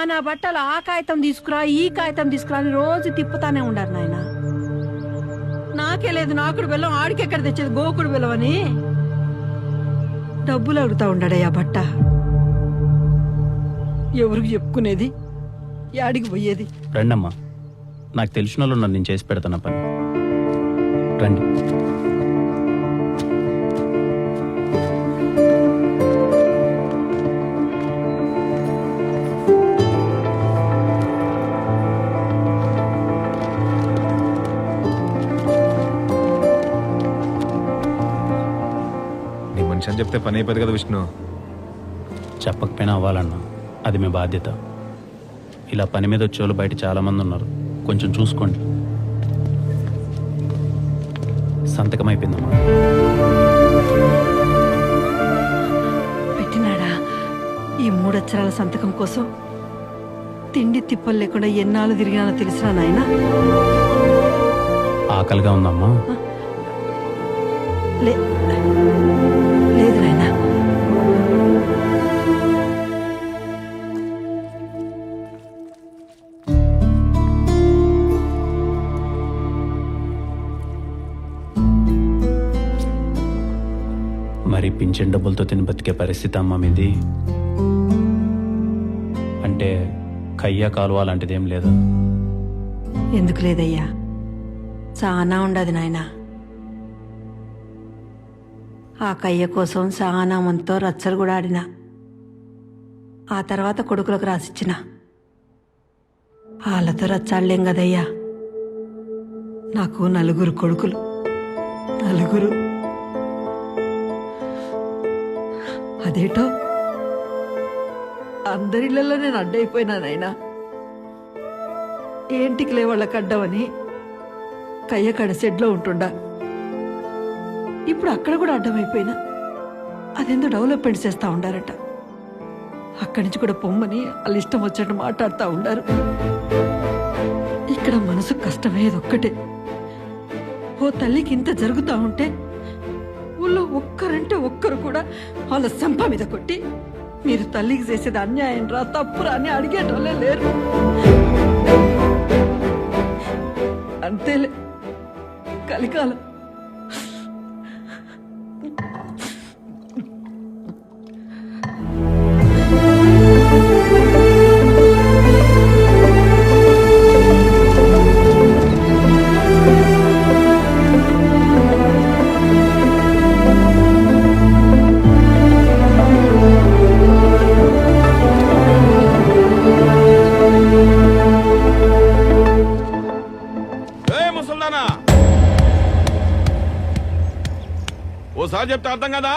నా బట్టలు ఆ కాగితం తీసుకురా, ఈ కాగితం తీసుకురా అని రోజు తిప్పుతానే ఉండారు నాయన. నాకే లేదు నాకుడు బెల్లం, ఆడికెక్కడ తెచ్చేది గోకుడు బెల్లం అని డబ్బులు అడుగుతా ఉండాడయ్యా బట్ట. ఎవరికి చెప్పుకునేది, యాడికి పోయేది? రండమ్మా, నాకు తెలిసిన వాళ్ళు ఉన్నారు, నేను చేసి పెడతాను పని. రండి. నీ మనిషి అని చెప్తే పని అయిపోదు కదా విష్ణు. చెప్పకపోయినా అవ్వాలన్నా, అది మీ బాధ్యత. ఇలా పని మీద వచ్చేవాళ్ళు బయట చాలా మంది ఉన్నారు, కొంచెం చూసుకోండి. సంతకం అయిపోయిందమ్మా. పెట్టినాడా? ఈ 3 అక్షరాల సంతకం కోసం తిండి తిప్పలు లేకుండా ఎన్నాళ్ళు తిరిగినానో తెలిసినా నాయన. ఆకలిగా ఉందమ్మా? లేదు నాయన. మరి పింఛన్ డబ్బులతో తిని బతికే పరిస్థితి అమ్మా మీది? అంటే కయ్య కాలువ లాంటిదేం లేదా? ఎందుకు లేదయ్యా, చాలా ఉండదు నాయన. ఆ కయ్య కోసం చాలా మందితో రచ్చలు కూడా ఆడినా. ఆ తర్వాత కొడుకులకు రాసిచ్చిన. వాళ్ళతో రచ్చాడలేం కదయ్యా. నాకు 4 కొడుకులు, 4. అదేటో అందరిళ్లలో నేను అడ్డైపోయినానైనా. ఏంటికి లే వాళ్ళకి అడ్డమని కయ్యకాడ షెడ్లో ఉంటుండా. ఇప్పుడు అక్కడ కూడా అడ్డమైపోయినా. అదేందో డెవలప్మెంట్ చేస్తా ఉండారట. అక్కడి నుంచి కూడా పొమ్మని వాళ్ళు ఇష్టం వచ్చినట్టు మాట్లాడుతూ ఉండారు. ఇక్కడ మనసు కష్టమయ్యేది ఒక్కటే. ఓ తల్లికి ఇంత జరుగుతూ ఉంటే ఊళ్ళో ఒక్కరంటే ఒక్కరు కూడా వాళ్ళ సంప మీద కొట్టి మీరు తల్లికి చేసేది అన్యాయం రా, తప్పురా అని అడిగేటోళ్ళే లేరు. అంతేలే కలికాలం. బాగా చెప్తే అర్థం కదా.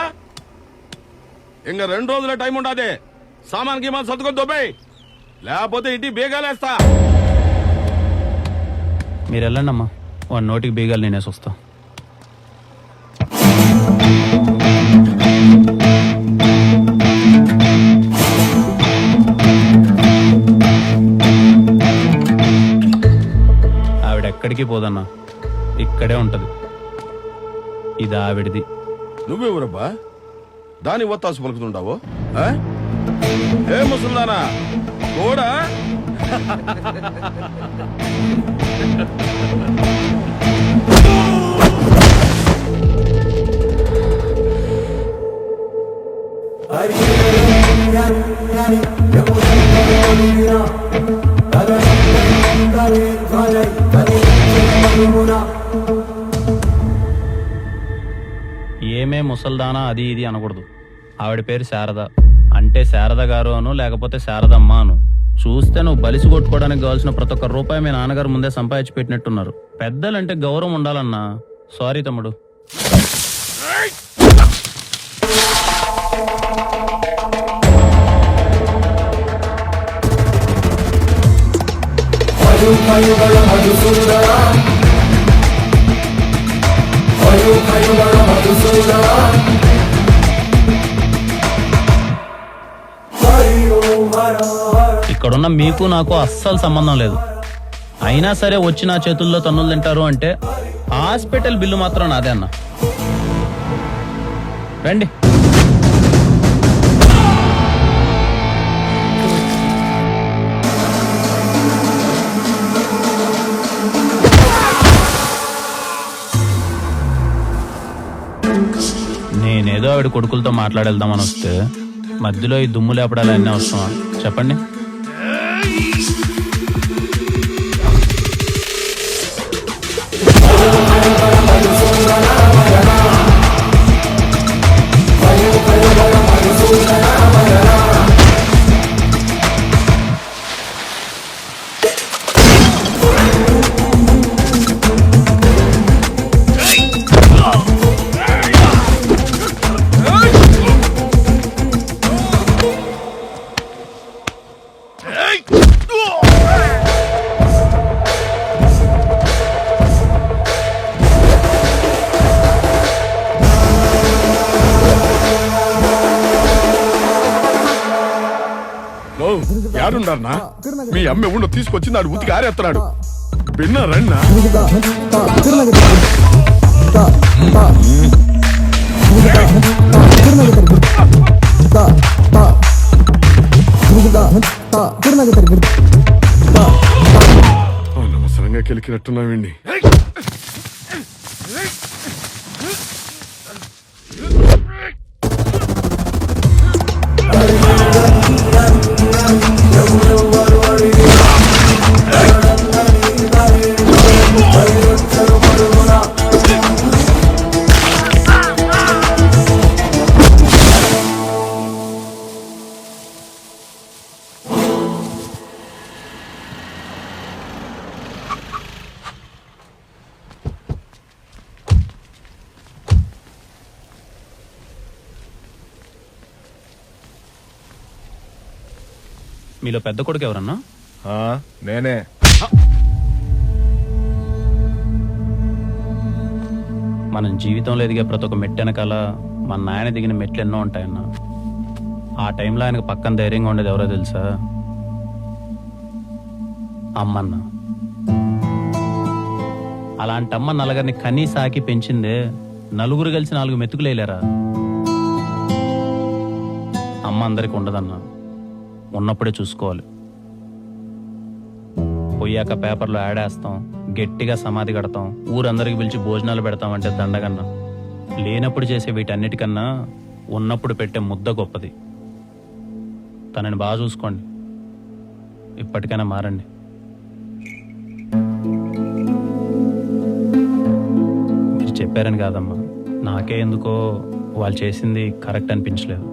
ఇంకా 2 రోజుల టైం ఉండదే. సామాన్ గీమాన్ సర్దుకొని దొబ్బేయ్, లేకపోతే ఇంటి బేగాలేస్తా. మీరు వెళ్ళండి అమ్మా, వాడి నోటికి బీగాలు నేనేసి వస్తా. ఆవిడెక్కడికి పోదన్నా, ఇక్కడే ఉంటది. ఇది ఆవిడిది. నువ్వెవరబ్బా దాని ఒత్తాసు పలుకుతుండావు? ఏ ముసల్దానా కూడా ఏమే ముసల్దానా అది ఇది అనకూడదు. ఆవిడ పేరు శారద, అంటే శారద గారు అను, లేకపోతే శారదమ్మ అను. చూస్తే నువ్వు బలిసి కొట్టుకోవడానికి కావాల్సిన ప్రతి ఒక్క రూపాయి మీ నాన్నగారు ముందే సంపాదించి పెట్టినట్టున్నారు. పెద్దలంటే గౌరవం ఉండాలన్నా. సారీ తమ్ముడు. ఇక్కడున్న మీకు నాకు అస్సలు సంబంధం లేదు. అయినా సరే వచ్చి నా చేతుల్లో తన్నులు తింటారు అంటే హాస్పిటల్ బిల్లు మాత్రం నాదే అన్న. రండి. నేనేదో ఆవిడ కొడుకులతో మాట్లాడేద్దామని వస్తే మధ్యలో ఈ దుమ్ము లేపడాలు అన్నీ అవసరమా చెప్పండి? యాడుండన్నా మీ అమ్మ ఉండ తీసుకొచ్చి నాడు ఉతికి ఆరేస్తున్నాడు. విన్నారన్నా అనవసరంగా కెలికినట్టున్నావండి. మీలో పెద్ద కొడుకు ఎవరన్నా? నేనే. మనం జీవితంలో ఎదిగే ప్రతి ఒక్క మెట్టు వెనకాల మన నాయన దిగిన మెట్లు ఎన్నో ఉంటాయన్నా. ఆ టైంలో ఆయనకు పక్కన ధైర్యంగా ఉండేది ఎవరో తెలుసా? అమ్మన్న. అలాంటి అమ్మ నలుగురిని కనీ సాకి పెంచిందే. నలుగురు కలిసి 4 మెతుకులేలేరా? అమ్మ అందరికి ఉండదన్నా, ఉన్నప్పుడే చూసుకోవాలి. పోయాక పేపర్లో యాడ్ వేస్తాం, గట్టిగా సమాధి కడతాం, ఊరందరికి పిలిచి భోజనాలు పెడతామంటే దండగన్నా. లేనప్పుడు చేసే వీటన్నిటికన్నా ఉన్నప్పుడు పెట్టే ముద్ద గొప్పది. తనని బాగా చూసుకోండి. ఇప్పటికైనా మారండి. మీరు చెప్పారని కాదమ్మా, నాకే ఎందుకో వాళ్ళు చేసింది కరెక్ట్ అనిపించలేదు.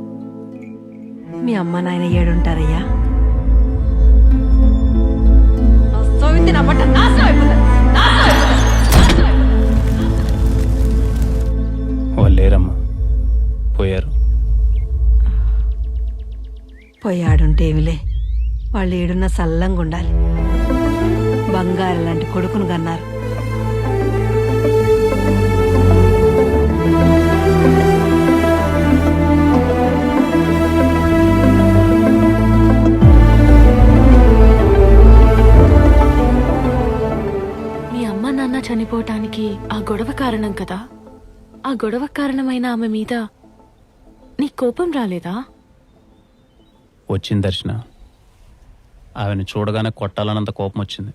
మీ అమ్మ నాయన ఏడుంటారయ్యా? వాళ్ళు లేరమ్మా. పోయాడుంటేమిలే, వాళ్ళు ఏడున్న సల్లంగా ఉండాలి. బంగారు లాంటి కొడుకును కన్నారు. మీ అమ్మ నాన్న చనిపోవటానికి ఆ గొడవ కారణం కదా. ఆ గొడవ కారణమైన ఆమె మీద నీ కోపం రాలేదా? వచ్చింది దర్శన. ఆమెను చూడగానే కొట్టాలన్నంత కోపం వచ్చింది.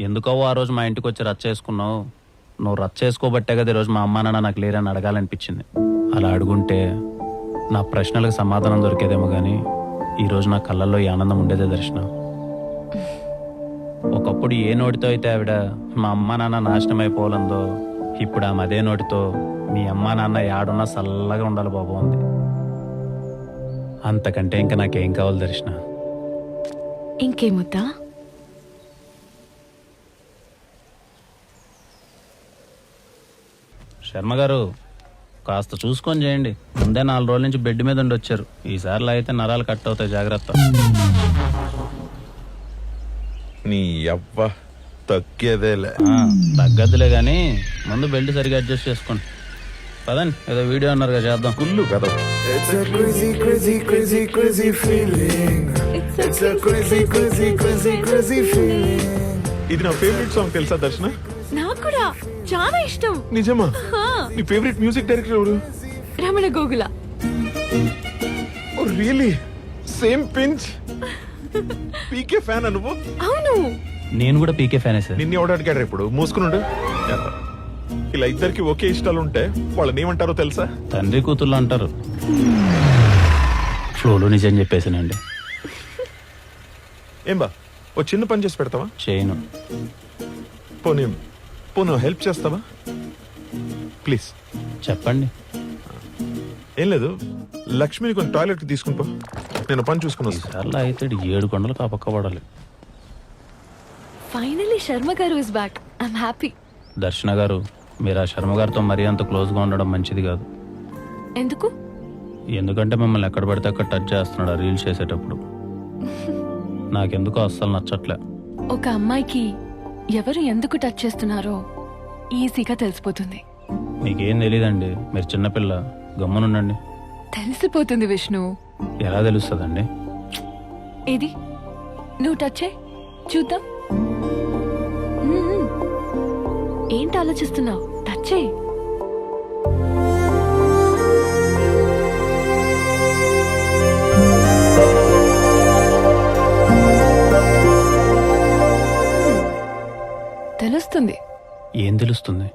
ఎందుకో ఆ రోజు మా ఇంటికి వచ్చి రచ్చ చేసుకున్నావు. నువ్వు రచ్చ చేసుకోబట్టే కదా ఈరోజు మా అమ్మ నాన్న నాకు లేరని అడగాలనిపించింది. అలా అడుగుంటే నా ప్రశ్నలకు సమాధానం దొరికేదేమో కానీ ఈరోజు నా కళ్ళల్లో ఈ ఆనందం ఉండేదే దర్శన. ఒకప్పుడు ఏ నోటితో అయితే ఆవిడ మా అమ్మ నాన్న నాశనం అయిపోవాలందో, ఇప్పుడు ఆమె అదే నోటితో మీ అమ్మ నాన్న యాడున్నా చల్లగా ఉండాలి బాబు అంది. అంతకంటే ఇంకా నాకేం కావాలి దర్శన? ఇంకేముద్దా? శర్మ గారు కాస్త చూసుకొని చేయండి. ముందే 4 రోజుల నుంచి బెడ్ మీద ఉండి వచ్చారు. ఈసారిలో అయితే నరాలు కట్ అవుతాయి, జాగ్రత్త. నీ అవ్వ తగ్గేదేలే. తగ్గదులే గాని ముందు బెల్ట్ సరిగా అడ్జస్ట్ చేసుకోండి. పదండి, ఏదో వీడియో అన్నారుగా చేద్దాం. గుళ్ళు కదా. ఇది నా ఫేవరెట్ సాంగ్, తెలుసా దర్శన? నాకు కూడా చాలా ఇష్టం. నిజమా? నీ ఫేవరెట్ మ్యూజిక్ డైరెక్టర్ ఎవరు? Ramana Gogula. Oh really? Same pinch. PK fan నువ్వు? అవును, నేను కూడా పీకే ఫ్యానే సార్. నిన్ను ఎవడు అడిగాడు ఇప్పుడు? మూసుకునుండు. ఇలా ఇద్దరికి ఒకే ఇష్టాలు ఉంటే వాళ్ళని ఏమంటారో తెలుసా? తండ్రి కూతుళ్ళు అంటారు. ఫ్లోలో నిజం చెప్పేసానండి. ఏం బా, ఓ చిన్న పని చేసి పెడతావా? చేయను. పోనీ హెల్ప్ చేస్తావా ప్లీజ్? చెప్పండి. ఏం లేదు, లక్ష్మిని కొన్ని టాయిలెట్ తీసుకుని పో, నేను పని చూసుకుని వస్తాను. ఈసారిలో అయితే 7 కొండలు కాపక్క పడాలి. ఫైనలీ శర్మ గారు ఇస్ బ్యాక్. I'm happy. దర్శన గారు, మీరు ఆ శర్మ గారితో మరీ అంత క్లోజ్గా ఉండడం మంచిది కాదు. ఎందుకు? ఎందుకంటే మిమ్మల్ని ఎక్కడ పడితే అక్కడ టచ్ చేస్తున్నాడు ఆ రీల్స్ చేసేటప్పుడు. నాకెందుకో అస్సలు నచ్చట్లే. ఒక అమ్మాయికి ఎవరు ఎందుకు టచ్ చేస్తున్నారో ఈజీగా తెలిసిపోతుంది. మీకేం తెలీదండి, మీరు చిన్నపిల్ల. గమ్మునుండండి. తెలిసిపోతుంది విష్ణు. ఎలా తెలుస్తుందండి? ఏది నువ్వు టచ్ చేయి చూద్దాం. ఏంటి ఆలోచిస్తున్నావు? టచ్ చేయి. తెలుస్తుంది. ఏం తెలుస్తుంది?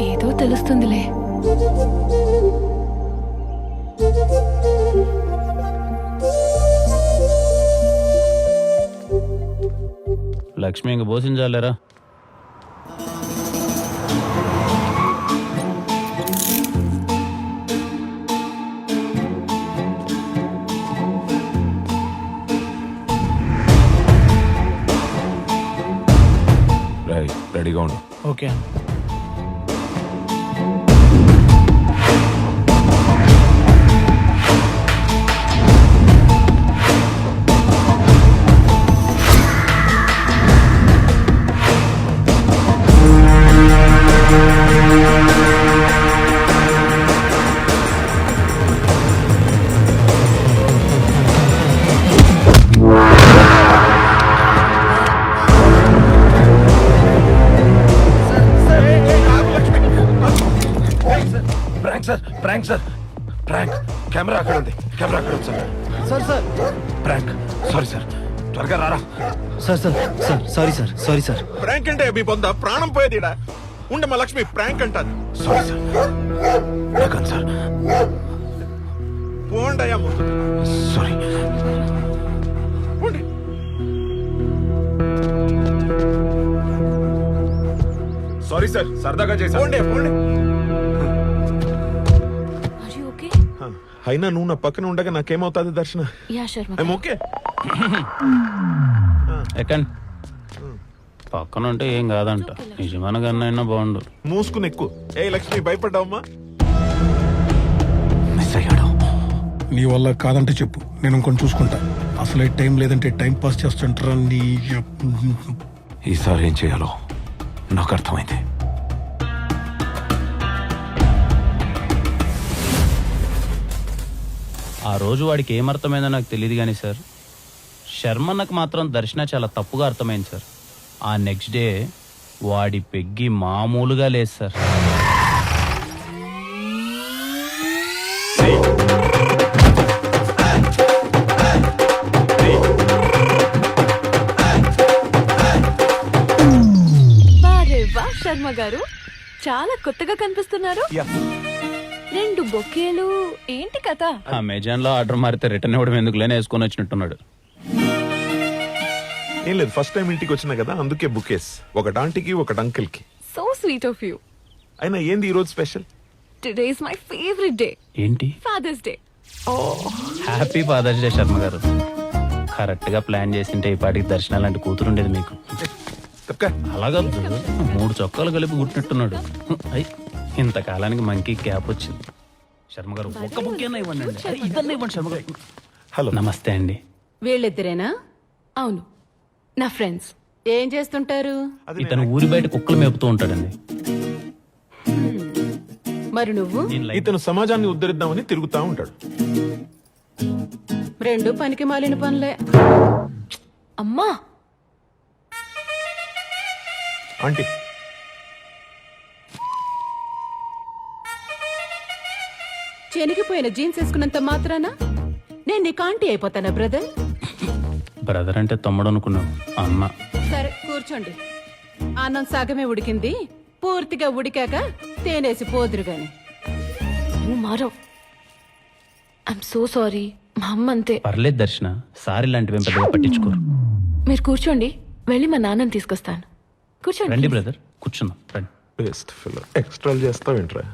ఏదో తెలుస్తుందిలే. లక్ష్మి ఇంక పోసించాలేరా? రెడీగా ఉండు. Okay. Prank sir, prank. Camera అక్కడ ఉంది, కెమెరా అక్కడ ఉంది సార్. ప్రాంక్. సారీ సార్, త్వరగా రారా. Sorry sir. ప్రాంక్ అంటే మీ పొంద ప్రాణం పోయేది. ఉండమ్మా లక్ష్మి, ప్రాంక్ అంటారు. Sorry sir. నాకన్ సార్, పోండి. సారీ, పోండి. సారీ సార్, సరదాగా చేశాను. పోండి. అయినా నువ్వు నా పక్కన ఉండగా నాకేమవుతుంది దర్శన? I'm okay. ఎక్కండి. పక్కన ఉంటే ఏం కాదంట. నిజమైన కన్నా బాగుండు. మూసుకుని ఎక్కువ. ఏ లక్ష్మి, భయపడ్డావమ్మా? మిస్ అయ్యాడు. నీ వల్ల కాదంటే చెప్పు, నేను ఇంకొని చూసుకుంటా. అసలే టైం లేదంటే టైం పాస్ చేస్తుంటారా నీ. ఈసారి ఏం చేయాలో నాకు అర్థమైంది. ఆ రోజు వాడికి ఏమర్థమైందో నాకు తెలియదు కానీ సార్, శర్మన్నకు మాత్రం దర్శన చాలా తప్పుగా అర్థమైంది సార్. ఆ నెక్స్ట్ డే వాడి పెగ్గి మామూలుగా లేదు సార్. వారే వా శర్మ గారు, చాలా కొత్తగా కనిపిస్తున్నారు. 2 బొకేలు, ఏంటి కథ? అమెజాన్ లో ఆర్డర్ మారితే రిటర్న్ ఇవ్వడం ఎందుకులేనే వేసుకొని వచ్చినట్టున్నాడు. ఏం లేదు, ఫస్ట్ టైం ఇంటికి వచ్చినా కదా, అందుకే బుకేస్. ఒకటి ఆంటీకి, ఒకటి అంకిల్ కి. So sweet of you. అయినా ఏంది ఈ రోజు special? Today is my favourite day, ఏంటి? Father's day. Happy father's day Sharma garu. Correct గా ప్లాన్ చేసింటే ఈ పాటికి దర్శనం లాంటి కూతురు ఉండేది మీకు. అలాగా 3 చొక్కాలు కలిపి కుట్టినట్టున్నాడు. అయ్, ఇంతకాలానికి మంకీ క్యాప్ వచ్చింది. శర్మ గారు ఒక్క బుక్ ఇవ్వండి. ఇద్దరు ఇవ్వండి శర్మ గారు. హలో, నమస్తే అండి. వీళ్ళిద్దరేనా? అవును, నా ఫ్రెండ్స్. ఏం చేస్తుంటారు? ఇతను ఊరి బయట కుక్కలు మేపుతూ ఉంటాడండి. మరి నువ్వు? ఇతను సమాజాన్ని ఉద్ధరిద్దామని తిరుగుతా ఉంటాడు. 2 పనికి మాలిన పనులే. అమ్మా, ఆంటీ, చెనిగిపోయిన జీన్స్ వేసుకున్నంత మాత్రాన నేను నీకు ఆంటీ అయిపోతానా బ్రదర్? బ్రదర్ అంటే తమ్ముడు అనుకున్నావు, అన్న. సరే కూర్చోండి. అన్నం సగమే ఉడికింది, పూర్తిగా ఉడికాక తేనేసి పోదురు గాని. నువ్వు మారవ్. I'm so sorry. మా అమ్మ అంతే. పర్లేదు దర్శన, సారీ లాంటివి పెద్దగా పట్టించుకోరు. మీరు కూర్చోండి, వెళ్ళి మా నాన్నని తీసుకొస్తాను. కూర్చోండి. రండి బ్రదర్, కూర్చుందాం రండి. బెస్ట్ ఫిల్ ఎక్స్ట్రా చేస్తావేంట్రా?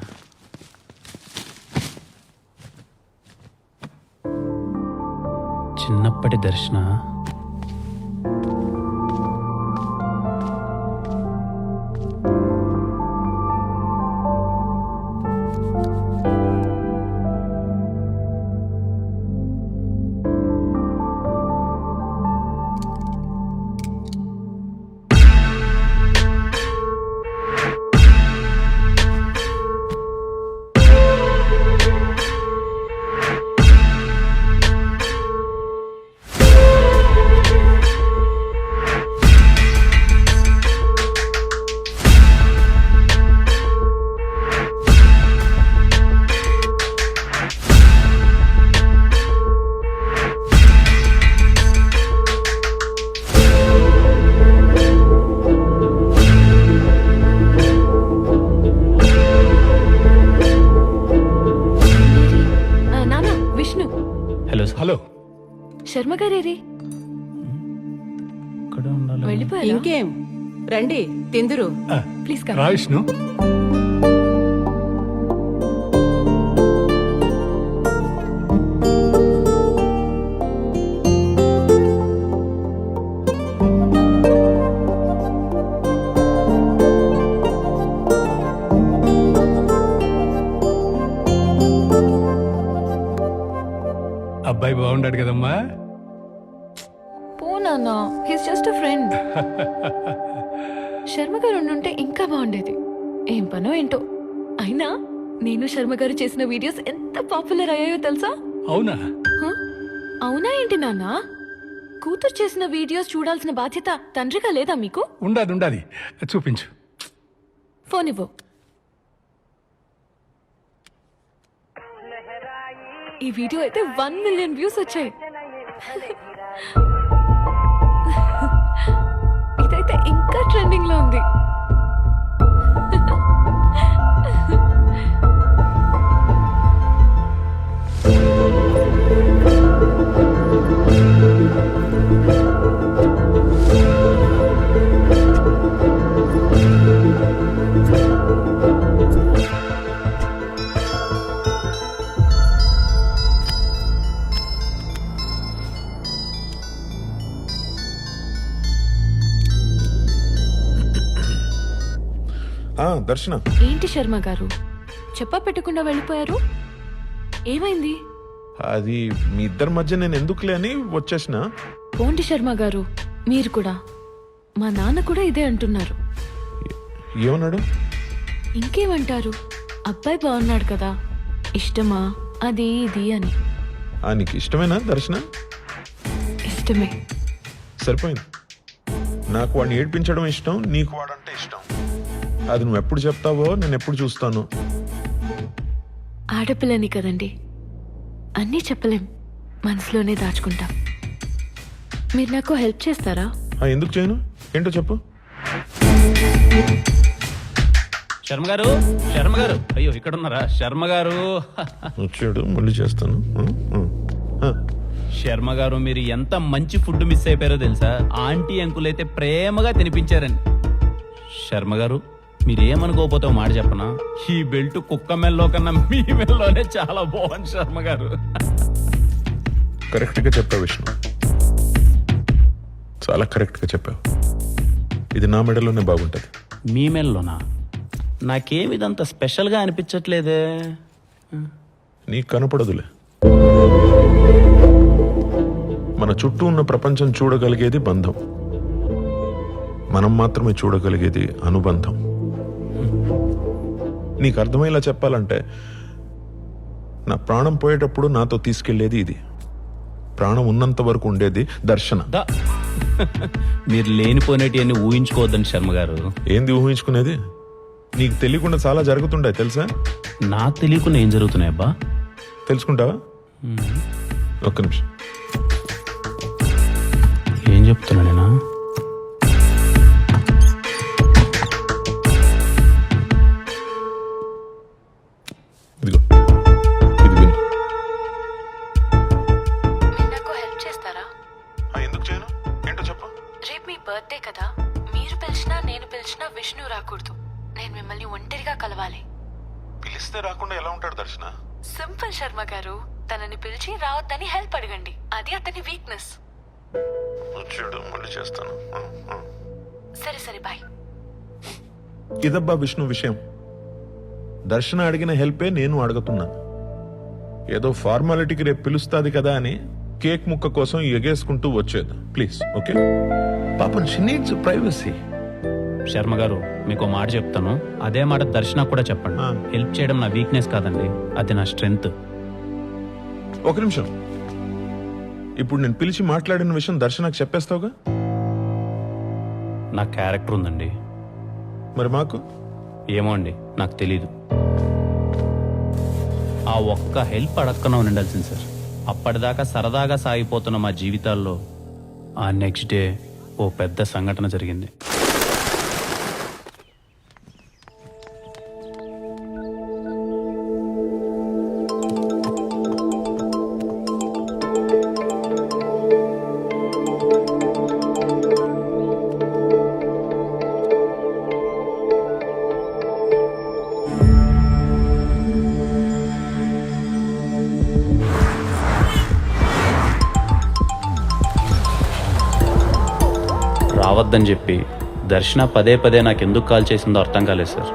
చిన్నప్పటి దర్శన హలో, శర్మ గారేరి ఇక్కడ ఉండాలి. వెళ్ళిపోయారా? ఇంకేం, రండి తిందురు. ప్లీజ్ రా విష్ణు. అబ్బాయి బాగుండాడు కదమ్మా. పో నాన్న, his just a friend. Sharma గారు ఉండుంటే ఇంకా బాగుండేది. ఏం పనో ఏంటో. అయినా నేను శర్మ గారు చేసిన వీడియోస్ ఎంత పాపులర్ అయ్యాయో తెలుసా? అవునా? హ? అవునా ఏంటి నాన్న? కూతురు చేసిన వీడియోస్ చూడాల్సిన బాధ్యత తండ్రిగా లేదా మీకు? ఉండాది. చూపించు. ఫోన్ ఇవ్వు. ఈ వీడియో అయితే 1 మిలియన్ వ్యూస్ వచ్చాయి. ఇదైతే ఇంకా ట్రెండింగ్ లో ఉంది. దర్శన, ఏంటి శర్మ గారు, చెప్పా పెట్టకుండా వెళ్ళిపోయారు? ఏమైంది? అది మీ ఇద్దరి మధ్య నేను ఎందుకులే అని వచ్చేసిన. పోండి శర్మ గారు, మీరు కూడా. మా నాన్న కూడా ఇదే అంటున్నారు. ఏమన్నాడు? ఇంకేమంటారు, అబ్బాయి బాగున్నాడు కదా, ఇష్టమా అది ఇది అని. నీకు ఇష్టమేనా దర్శన? ఇష్టమే. సరిపోయింది. నాకు వాడిని ఏడ్పించడం ఇష్టం, నీకు వాడంటే ఇష్టం. అది నువ్వు ఎప్పుడు చెప్తావో నేను ఎప్పుడు చూస్తాను. ఆడపిల్లని కదండి, అన్నీ చెప్పలేం, మనసులోనే దాచుకుంటాం. మీరు నాకు హెల్ప్ చేస్తారా? ఎందుకు చేయను? ఏంటో చెప్పు. శర్మ గారు, శర్మ గారు, అయ్యో ఇక్కడ ఉన్నారా శర్మ గారు? వచ్చాడు, మళ్ళీ చేస్తాను. శర్మ గారు, మీరు ఎంత మంచి ఫుడ్ మిస్ అయిపోయారో తెలుసా? ఆంటీ అంకుల్ అయితే ప్రేమగా తినిపించారండి. శర్మ గారు, మీరేమనుకోకపోతే ఓ మాట చెప్పనా? ఈ బెల్ట్ కుక్క మెల్లో కన్నా మీ మెల్లోనే చాలా బాగుంది శర్మ గారు. కరెక్ట్ గా చెప్పావు విష్ణు, చాలా కరెక్ట్ గా చెప్పావు. ఇది నా మెడలోనే బాగుంటది. మీ మెల్లోనా? నాకేమిదంత స్పెషల్ గా అనిపించట్లేదే. నీకు కనపడదులే. మన చుట్టూ ఉన్న ప్రపంచం చూడగలిగేది బంధం, మనం మాత్రమే చూడగలిగేది అనుబంధం. నీకు అర్థమయ్యేలా చెప్పాలంటే, నా ప్రాణం పోయేటప్పుడు నాతో తీసుకెళ్లేది ఇది, ప్రాణం ఉన్నంత వరకు ఉండేది దర్శన. మీరు లేనిపోయినటి అన్ని ఊహించుకోవద్దండి శర్మ గారు. ఏంది ఊహించుకునేది? నీకు తెలియకుండా చాలా జరుగుతుంటాయి తెలుసా? నాకు తెలియకుండా ఏం జరుగుతున్నాయి అబ్బా? తెలుసుకుంటావా? ఒక్క నిమిషం. ఏం చెప్తున్నా నేనా? ఇదిగో, ఇది విను. నాకు హెల్ప్ చేస్తారా? ఎందుకు చేయను? ఏంటో చెప్పు. రేపు మీ బర్త్డే కదా, మీరు పిలిచినా నేను పిలిచినా విష్ణు రాకూడదు. నేను మిమ్మల్ని ఒంటరిగా కలవాలి. పిలిస్తే రాకుండా ఎలా ఉంటాడు దర్శన? సింపుల్ శర్మ గారు, తనని పిలిచి రావద్దని హెల్ప్ అడగండి, అది అతని వీక్నెస్. వచ్చాడు, మళ్ళీ చేస్తాను. సరే సరే, బాయ్. ఇదబ్బా విష్ణు విషయం. దర్శన అడిగిన హెల్పే నేను అడుగుతున్నాను. ఏదో ఫార్మాలిటీకి రేపు పిలుస్తాది కదా అని కేక్ ముక్క కోసం ఎగేసుకుంటూ వచ్చేది. Please, okay? పాపం షీ నీడ్స్ ప్రైవసీ. శర్మ గారు, మీకు మాట చెప్తాను, అదే మాట దర్శన కూడా చెప్పండి. హెల్ప్ చేయడం నా వీక్నెస్ కాదండి, అది నా స్ట్రెంగ్త్. ఒక నిమిషం. ఇప్పుడు నేను పిలిచి మాట్లాడిన విషయం దర్శనకు చెప్పేస్తావుగా? నా క్యారెక్టర్ ఉందండి. మరి మాకు ఏమో అండి, నాకు తెలీదు. ఆ ఒక్క హెల్ప్ అడక్కన ఉండాల్సింది సార్. అప్పటిదాకా సరదాగా సాగిపోతున్న మా జీవితాల్లో ఆ నెక్స్ట్ డే ఓ పెద్ద సంఘటన జరిగింది. రావద్దని చెప్పి దర్శన పదే పదే నాకు ఎందుకు కాల్ చేసిందో అర్థం కాలేదు సార్.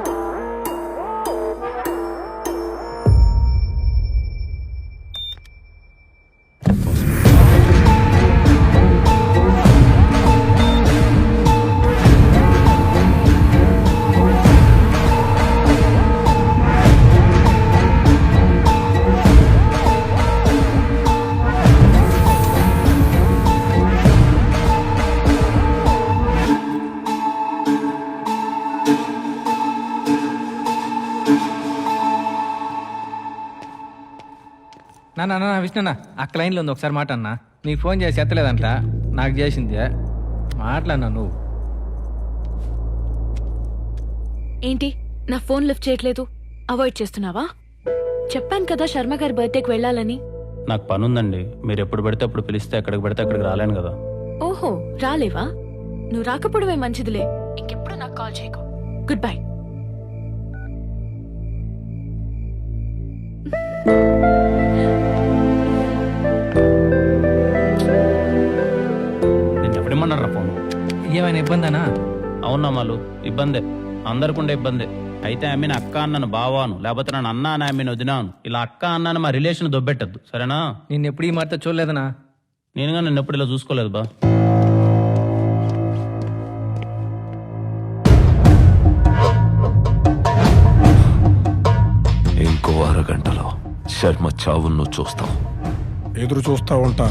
నా విష్ణున్నా, అక్క లైన్లో ఉంది, ఒకసారి మాట అన్నా. నీకు ఫోన్ చేసి ఎత్తలేదంట, నాకు చేసింది. మాట్లాడినా నువ్వు. ఏంటి నా ఫోన్ లిఫ్ట్ చేయట్లేదు? అవాయిడ్ చేస్తున్నావా? చెప్పాను కదా శర్మ గారి బర్త్డేకి వెళ్ళాలని. నాకు పని ఉందండి, మీరు ఎప్పుడు పడితే అప్పుడు పిలిస్తే ఎక్కడికి పడితే అక్కడికి రాలేను కదా. ఓహో, రాలేవా? నువ్వు రాకపోవడమే మంచిదిలే. ఇంకెప్పుడు నాకు కాల్ చేయకు. Good bye. నేను ఎవడేమన్నారా ఫోన్? ఏమైనా ఇబ్బందేనా? అవునా మాలు, ఇబ్బందే, అందరికుండే ఇబ్బందే. అయితే ఆమెను అక్క అన్నను బావాను, లేకపోతే నన్ను అన్న అని ఆమెను వదినాను. ఇలా అక్క అన్నాను మా రిలేషన్ దొబ్బెట్టద్దు, సరేనా? నిన్న ఎప్పుడు ఈ మాట చూడలేదనా? నేనుగా నిన్న ఎప్పుడు ఇలా చూసుకోలేదు బా. ఇంకో అరగంటలో శర్మ చావును నువ్వు చూస్తావు. ఎదురు చూస్తా ఉంటా.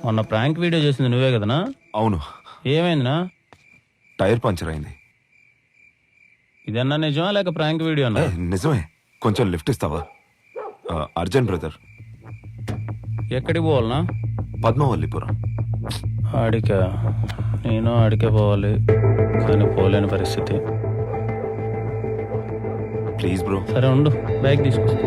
మొన్న ప్రాంక్ వీడియో చేసింది నువ్వే కదనా? అవును, ఏమైందినా? టైర్ పంచర్ అయింది. ఇదన్నా నిజమా లేక ప్రాంక్ వీడియో అన్నా? నిజమే. కొంచెం లిఫ్ట్ ఇస్తావా? అర్జున్ బ్రదర్. ఎక్కడికి పోవాలనా? పద్మవల్లిపురం. ఆడికా? నేను ఆడికే పోవాలి, కానీ పోలేని పరిస్థితి. Please bro. సరే ఉండు, బ్యాగ్ తీసుకొస్తా.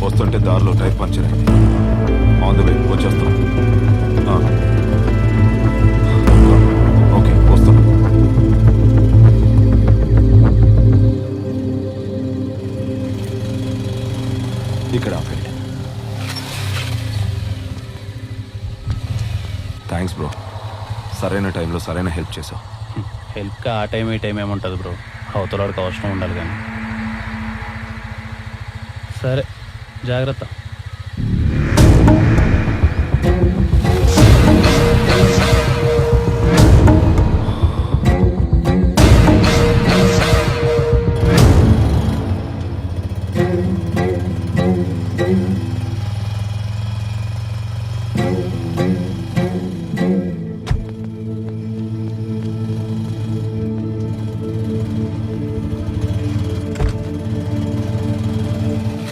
వస్తుంటే దారిలో టైర్ పంచర్ అయింది. ఆన్ ద వే వచ్చేస్తాం. ఓకే, వస్తాం. ఇక్కడ ఆపండి. థ్యాంక్స్ బ్రో, సరైన టైంలో సరైన హెల్ప్ చేసావు. హెల్ప్గా ఆ టైం ఈ టైం ఏముంటుంది బ్రో, అవతలవాడికి అవసరం ఉండాలి కానీ. సరే జాగ్రత్త.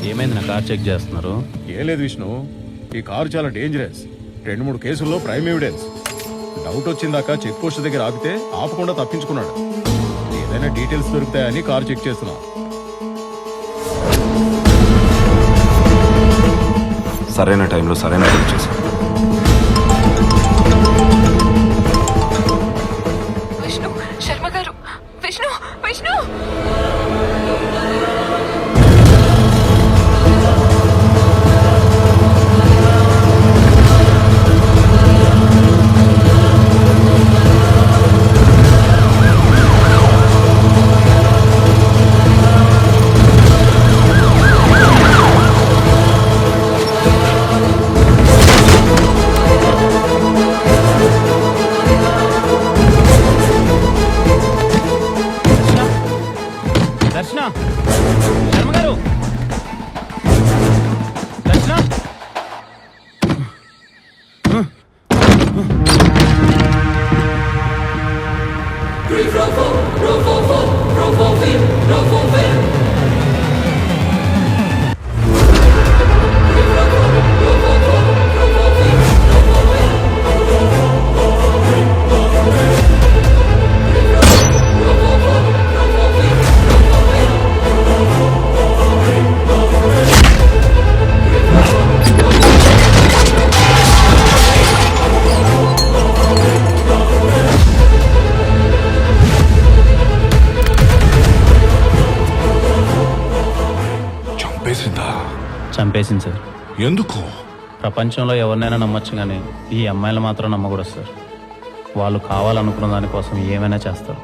ఏమైంది? నా కార్ చెక్ చేస్తున్నారు? ఏం లేదు విష్ణు, ఈ కారు చాలా డేంజరస్. 2-3 కేసుల్లో ప్రైమ్ ఎవిడెన్స్. డౌట్ వచ్చిందాక చెక్ పోస్ట్ దగ్గర ఆపితే ఆపకుండా తప్పించుకున్నాడు. ఏదైనా డీటెయిల్స్ దొరుకుతాయని కారు చెక్ చేస్తున్నాం. సరైన టైంలో సరైన హెల్ప్ చేసావు. విష్ణు, శర్మ గారు, విష్ణు, విష్ణు. దర్శన, శర్మ గారు, దర్శన. చంపేసింది సార్. ఎందుకు? ప్రపంచంలో ఎవరినైనా నమ్మొచ్చు, కానీ ఈ అమ్మాయిలు మాత్రం నమ్మకూడదు సార్. వాళ్ళు కావాలనుకున్న దానికోసం ఏమైనా చేస్తారు.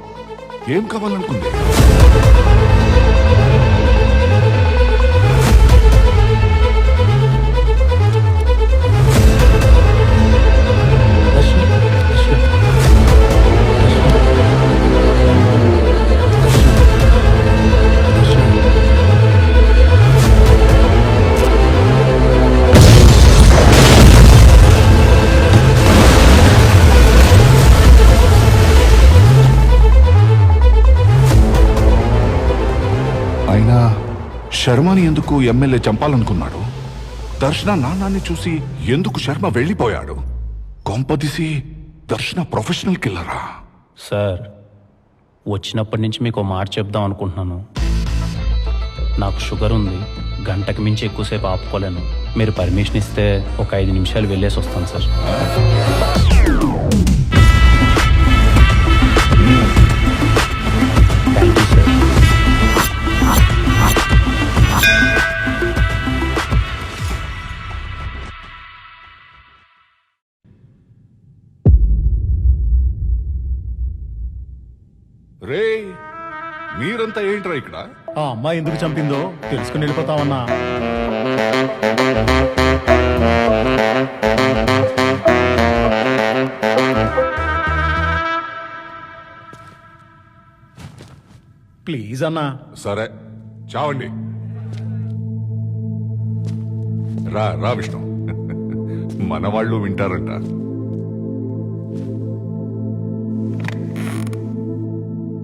ఏం కావాలనుకుంది? శర్మని ఎందుకు ఎమ్మెల్యే చంపాలనుకున్నాడు? దర్శన నాన్నాన్ని చూసి ఎందుకు శర్మ వెళ్ళిపోయాడు? కొంపదీసి దర్శన ప్రొఫెషనల్ కిల్లరా? సార్, వచ్చినప్పటి నుంచి మీకు ఓ మాట చెప్దాం అనుకుంటున్నాను. నాకు షుగర్ ఉంది, గంటకు మించి ఎక్కువసేపు ఆపుకోలేను. మీరు పర్మిషన్ ఇస్తే ఒక 5 నిమిషాలు వెళ్ళేసి వస్తాను సార్. Thank you sir. రే, మీరంతా ఏంట్రా ఇక్కడ? ఆ అమ్మాయి ఎందుకు చంపిందో తెలుసుకుని వెళ్ళిపోతామన్నా. ప్లీజ్ అన్నా. సరే, చావండి. రా రా విష్ణు, మన వాళ్ళు వింటారంట.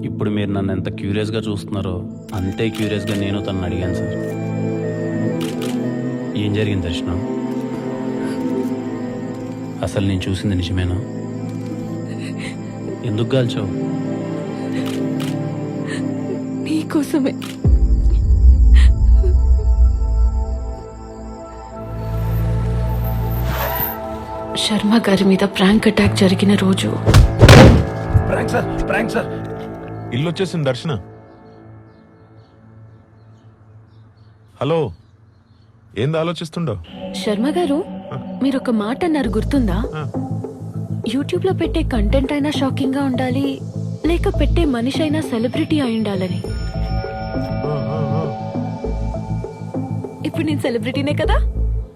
ఇప్పుడు మీరు నన్ను ఎంత క్యూరియస్గా చూస్తున్నారో అంతే క్యూరియస్గా నేను తనని అడిగాను సార్. ఏం జరిగింది దర్శన? అసలు నేను చూసింది నిజమేనా? ఎందుకు కాల్చావు? నీకోసమే. శర్మ గారి మీద ప్రాంక్ అటాక్ జరిగిన రోజు. Prank sir. ఇల్లు వచ్చేసింది దర్శన. హలో, ఏంది ఆలోచిస్తుండో? శర్మ గారు, మీరు ఒక మాట అన్నారు, గుర్తుందా? యూట్యూబ్ లో పెట్టే కంటెంట్ అయినా షాకింగ్ గా ఉండాలి, లేక పెట్టే మనిషి అయినా సెలబ్రిటీ అయి ఉండాలని. ఇప్పుడు నేను సెలబ్రిటీనే కదా?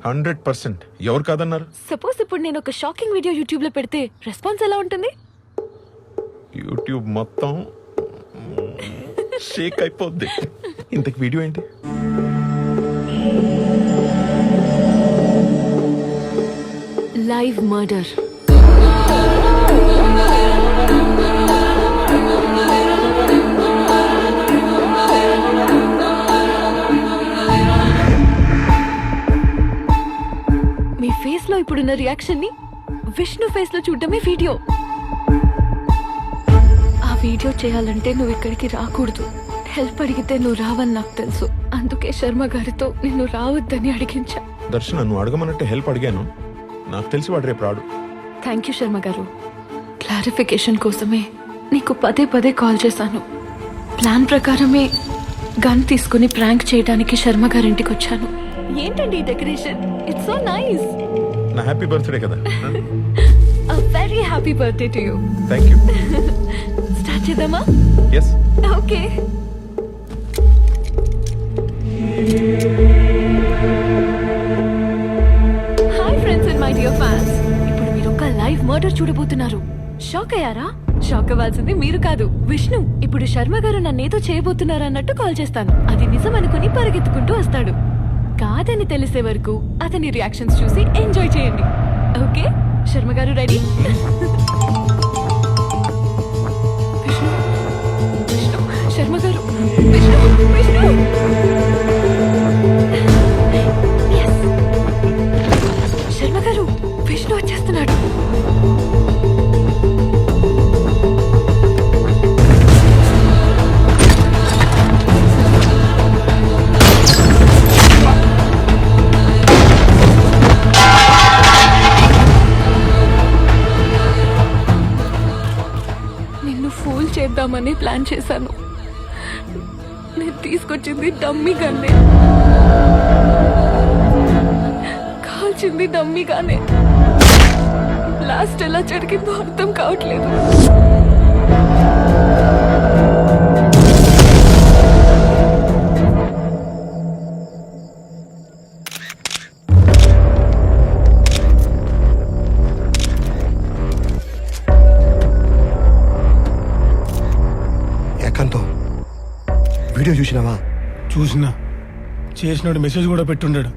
100%. ఎవరు కాదన్నారు? సపోజ్ ఇప్పుడు నేను ఒక షాకింగ్ వీడియో యూట్యూబ్ లో పెడితే రెస్పాన్స్ ఎలా ఉంటుంది? యూట్యూబ్ మొత్తం షేక్ అయిపోద్ది. ఇంతకు వీడియో ఏంటి? Live murder. మీ ఫేస్ లో ఇప్పుడున్న రియాక్షన్ ని విష్ణు ఫేస్ లో చూడడమే వీడియో. ఆ వీడియో చేయాలంటే నువ్వు ఇక్కడికి రాకూడదు. హెల్ప్ అడిగితే నువ్వు రావని నాకు తెలుసు. అందుకే శర్మ గారితో నిన్ను రావద్దని అడిగించా. దర్శన, నువ్వు అడగమన్నట్టు హెల్ప్ అడిగాను. నాకు తెలిసి వాడు రేపు రాడు. థ్యాంక్ యూ శర్మ గారు. క్లారిఫికేషన్ కోసమే నీకు పదే కాల్ చేశాను. ప్లాన్ ప్రకారమే గన్ తీసుకుని ప్రాంక్ చేయడానికి శర్మ గారింటికి వచ్చాను. ఏంటండి ఈ డెకరేషన్? It's so nice. నా హ్యాపీ బర్త్డే కదా. A very happy birthday to you. Thank you. Start చేద్దామా? Yes. Okay. Hi friends and my dear fans. ఇప్పుడు మీరు ఒక లైవ్ మర్డర్ చూడబోతున్నారు. షాక్ అయ్యారా? షాక్ అవ్వాల్సింది మీరు కాదు, విష్ణు. ఇప్పుడు శర్మ గారు నన్నేదో చేయబోతున్నారు అన్నట్టు కాల్ చేస్తాను. అది నిజం అనుకుని పరిగెత్తుకుంటూ వస్తాడు. కాదని తెలిసే వరకు అతని రియాక్షన్స్ చూసి ఎంజాయ్ చేయండి. ఓకే, శర్మ గారు రెడీ? విష్ణు, విష్ణు, శర్మ గారు, విష్ణు, విష్ణు. Yes. శర్మ గారు, విష్ణు వచ్చేస్తున్నాడు. ఫూల్ చేద్దామని ప్లాన్ చేశాను. నేను తీసుకొచ్చింది డమ్మీ గన్నే, కాల్చింది డమ్మీగానే. లాస్ట్ ఎలా జరిగిందో అర్థం కావట్లేదు. వీడియో చూసినావా? చూసినా. చేసినాడు మెసేజ్ కూడా పెట్టుండాడు,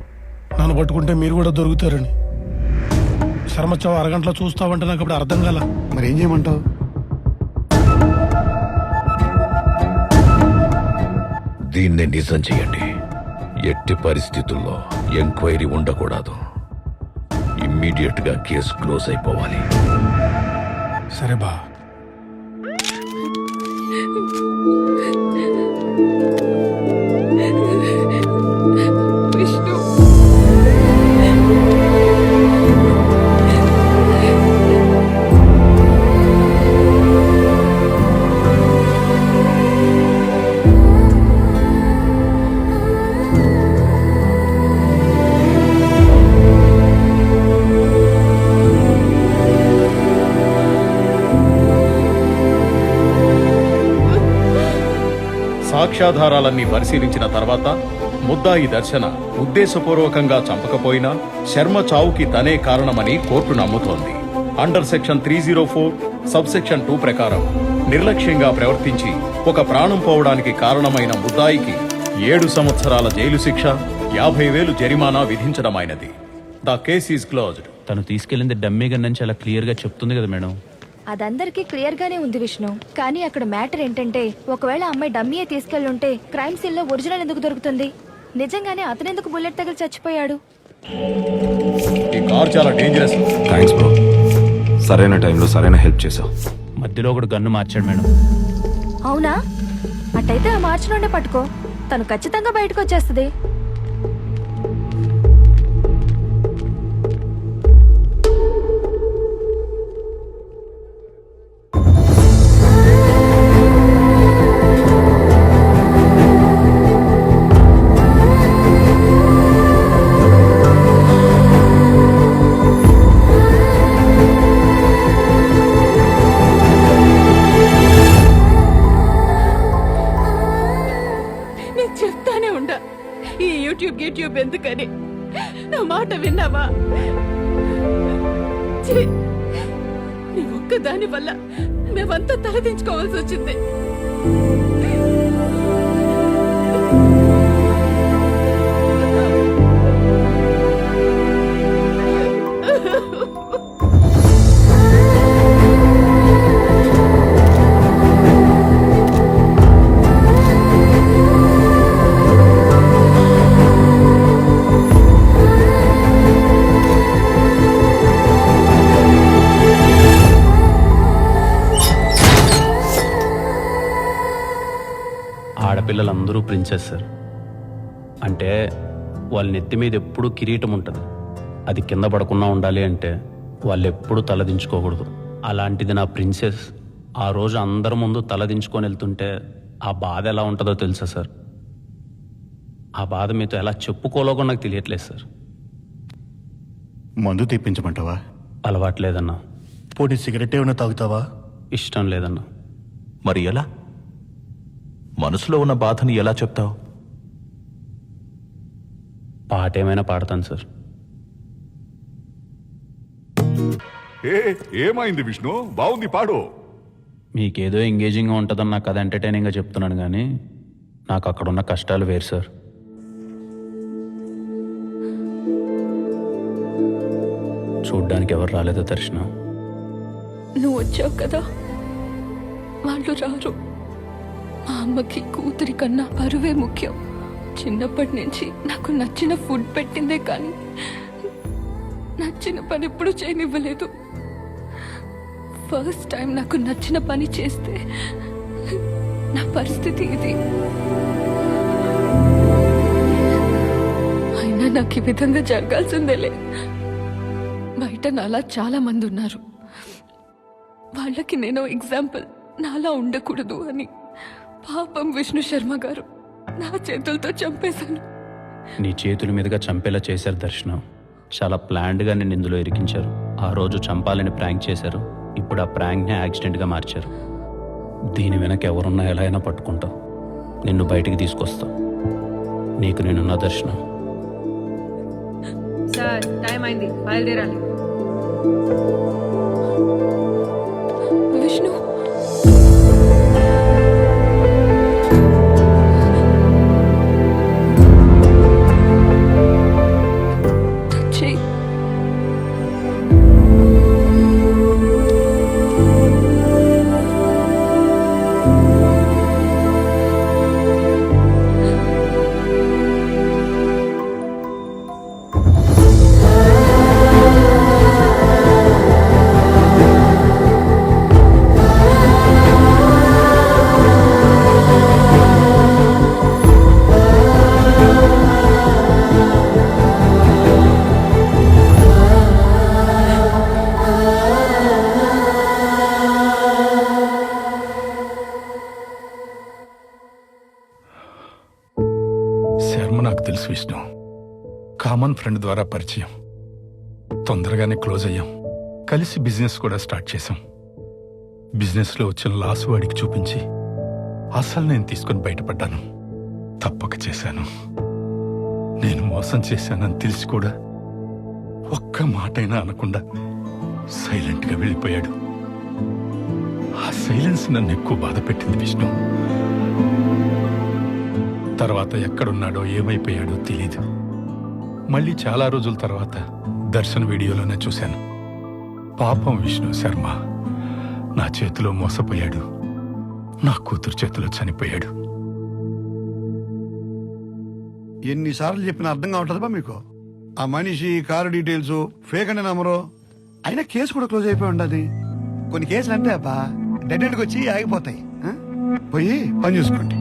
నన్ను పట్టుకుంటే మీరు కూడా దొరుకుతారని. శర్మచ్చావు అరగంటలో చూస్తావంటే నాకు ఇప్పుడు అర్థం కాల. మరి ఏం చేయమంటావు? దీన్ని నిజం చేయండి. ఎట్టి పరిస్థితుల్లో ఎంక్వైరీ ఉండకూడదు. ఇమ్మీడియట్ గా కేసు క్లోజ్ అయిపోవాలి. సరే బా. విష్ణు సాక్ష్యాధారాలన్నీ పరిశీలించిన తర్వాత ముద్దాయి దర్శన ఉద్దేశపూర్వకంగా చంపకపోయినా శర్మ చావుకి తనే కారణమని కోర్టు నమ్ముతోంది. అండర్ సెక్షన్ 304 సబ్ సెక్షన్ 2 ప్రకారం నిర్లక్ష్యంగా ప్రవర్తించి ఒక ప్రాణం పోవడానికి కారణమైన ముద్దాయికి 7 సంవత్సరాల జైలు శిక్ష, 50,000 జరిమానా విధించడమైనది. The case is closed. తను తీసుకెళ్ళింది డమ్మీ గన్ అని చాలా క్లియర్గా చెప్తుంది కదా మేడం. అదందరికీ క్లియర్ గానే ఉంది విష్ణు. కానీ అక్కడ మ్యాటర్ ఏంటంటే, ఒకవేళ అమ్మాయి డమ్మీయే తీసుకెళ్ళుంటే క్రైమ్ సీన్ లో ఒరిజినల్ ఎందుకు దొరుకుతుంది? నిజంగానే అతనెందుకు బుల్లెట్ తగిలి చచ్చిపోయాడు? ఈ కార్ చాలా డేంజరస్. థ్యాంక్స్ బ్రో, సరైన టైంలో సరైన హెల్ప్ చేసావు. మధ్యలో ఒకడు గన్ను మార్చాడు మేడం. అవునా? అట్టయితే ఆ మార్చి నుండే పట్టుకో, తను ఖచ్చితంగా బయటకు వచ్చేస్తుంది. యూట్యూబ్ ఎందుకని నా మాట విన్నావా? నీ ఒక్కదాని వల్ల మేమంతా తలదించుకోవాల్సి వచ్చింది. ఆడపిల్లలందరూ ప్రిన్సెస్ సార్. అంటే వాళ్ళ నెత్తి మీద ఎప్పుడూ కిరీటం ఉంటుంది. అది కింద పడకుండా ఉండాలి అంటే వాళ్ళు ఎప్పుడూ తలదించుకోకూడదు. అలాంటిది నా ప్రిన్సెస్ ఆ రోజు అందరి ముందు తలదించుకొని వెళ్తుంటే ఆ బాధ ఎలా ఉంటుందో తెలుసా సార్? ఆ బాధ మీతో ఎలా చెప్పుకోలేకో నాకు తెలియట్లేదు సార్. మందు తెప్పించమంటావా? అలవాట్లేదన్నా. పోటీ సిగరెట్ ఏమైనా తాగుతావా? ఇష్టం లేదన్నా. మరి ఎలా? మనసులో ఉన్న బాధని ఎలా చెప్తావు? పాట ఏమైనా పాడతాను సార్. ఏమైంది విష్ణు? బాగుంది, పాడు. మీకేదో ఎంగేజింగ్గా ఉంటుందని నాకు అది ఎంటర్టైనింగ్గా చెప్తున్నాను, కానీ నాకు అక్కడున్న కష్టాలు వేరు సార్. చూడ్డానికి ఎవరు రాలేదో దర్శన. నువ్వు వచ్చావు కదా, వాళ్ళు రారు. మా అమ్మకి కూతురి కన్నా పరువే ముఖ్యం. చిన్నప్పటి నుంచి నాకు నచ్చిన ఫుడ్ పెట్టిందే కానీ నచ్చిన పని ఎప్పుడు చేయనివ్వలేదు. ఫస్ట్ టైం నాకు నచ్చిన పని చేస్తే నా పరిస్థితి ఇది. అయినా నాకు ఈ విధంగా జరగాల్సిందేలే. బయట నాలా చాలా మంది ఉన్నారు, వాళ్ళకి నేను ఎగ్జాంపుల్ నాలా ఉండకూడదు అని పాపం విష్ణు శర్మ గారు నా చేతులతో చంపేశాను. నీ చేతుల మీదుగా చంపేలా చేశారు దర్శన. చాలా ప్లాన్డ్గా నిన్ను ఇందులో ఇరికించారు. ఆ రోజు చంపాలని ప్రాంక్ చేశారు. ఇప్పుడు ఆ ప్రాంక్ని యాక్సిడెంట్గా మార్చారు. దీని వెనక ఎవరున్నా ఎలా అయినా పట్టుకుంటావు. నిన్ను బయటికి తీసుకొస్తా. నీకు నేనున్న దర్శన. సార్, టైం అయింది, బయలుదేరాలి. Vishnu, thanks Vishnu. Common friend ద్వారా పరిచయం, తొందరగానే క్లోజ్ అయ్యాం. కలిసి బిజినెస్ కూడా స్టార్ట్ చేశాం. బిజినెస్ లో వచ్చిన లాస్ వాడికి చూపించి అసలు నేను తీసుకుని బయటపడ్డాను. తప్పక చేశాను. నేను మోసం చేశానని తెలిసి కూడా ఒక్క మాటైనా అనకుండా సైలెంట్ గా వెళ్ళిపోయాడు. ఆ సైలెన్స్ నన్ను ఎక్కువ బాధ పెట్టింది విష్ణు. తర్వాత ఎక్కడున్నాడో ఏమైపోయాడో తెలీదు. మళ్ళీ చాలా రోజుల తర్వాత దర్శన్ వీడియోలోనే చూశాను. పాపం విష్ణు శర్మ నా చేతిలో మోసపోయాడు, నా కూతురు చేతిలో చనిపోయాడు. ఎన్నిసార్లు చెప్పినా అర్థం కావట్లేదా మీకు? ఆ మనిషి, కారు డీటెయిల్స్ ఫేక్ అని నమ్మరు. అయినా కేసు కూడా క్లోజ్ అయిపోయి ఉండదు. కొన్ని కేసులు అంటే అబ్బా డెడ్ ఎండ్కి వచ్చి ఆగిపోతాయి. పోయి పని చూసుకోండి.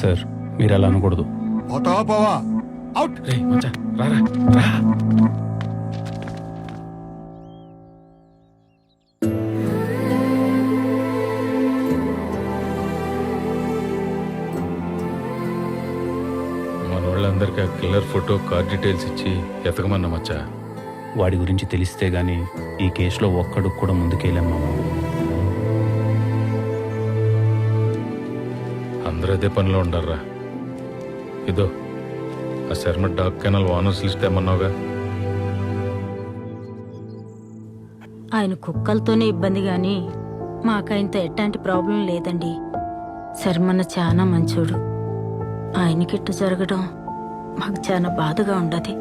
సార్ మీరు అలా అనకూడదు. పోతావా పోవా, అవుట్. రారా రా. మన వాళ్ళందరికీ ఆ కిల్లర్ ఫోటో, కార్ డీటెయిల్స్ ఇచ్చి ఎతకమన్నా మచ్చా. వాడి గురించి తెలిస్తే గానీ ఈ కేసులో ఒక్కడు కూడా ముందుకెళ్ళాం మామ. అందరూ అదే పనిలో ఉండారా. ఇదో ఆ Sharma dog kennel owners list ఏమన్నావుగా. ఆయన కుక్కలతోనే ఇబ్బంది గాని మాకైంత ఎట్లాంటి ప్రాబ్లం లేదండి. శర్మన్న చాలా మంచోడు. ఆయనకిట్టు జరగడం మాకు చాలా బాధగా ఉండదు.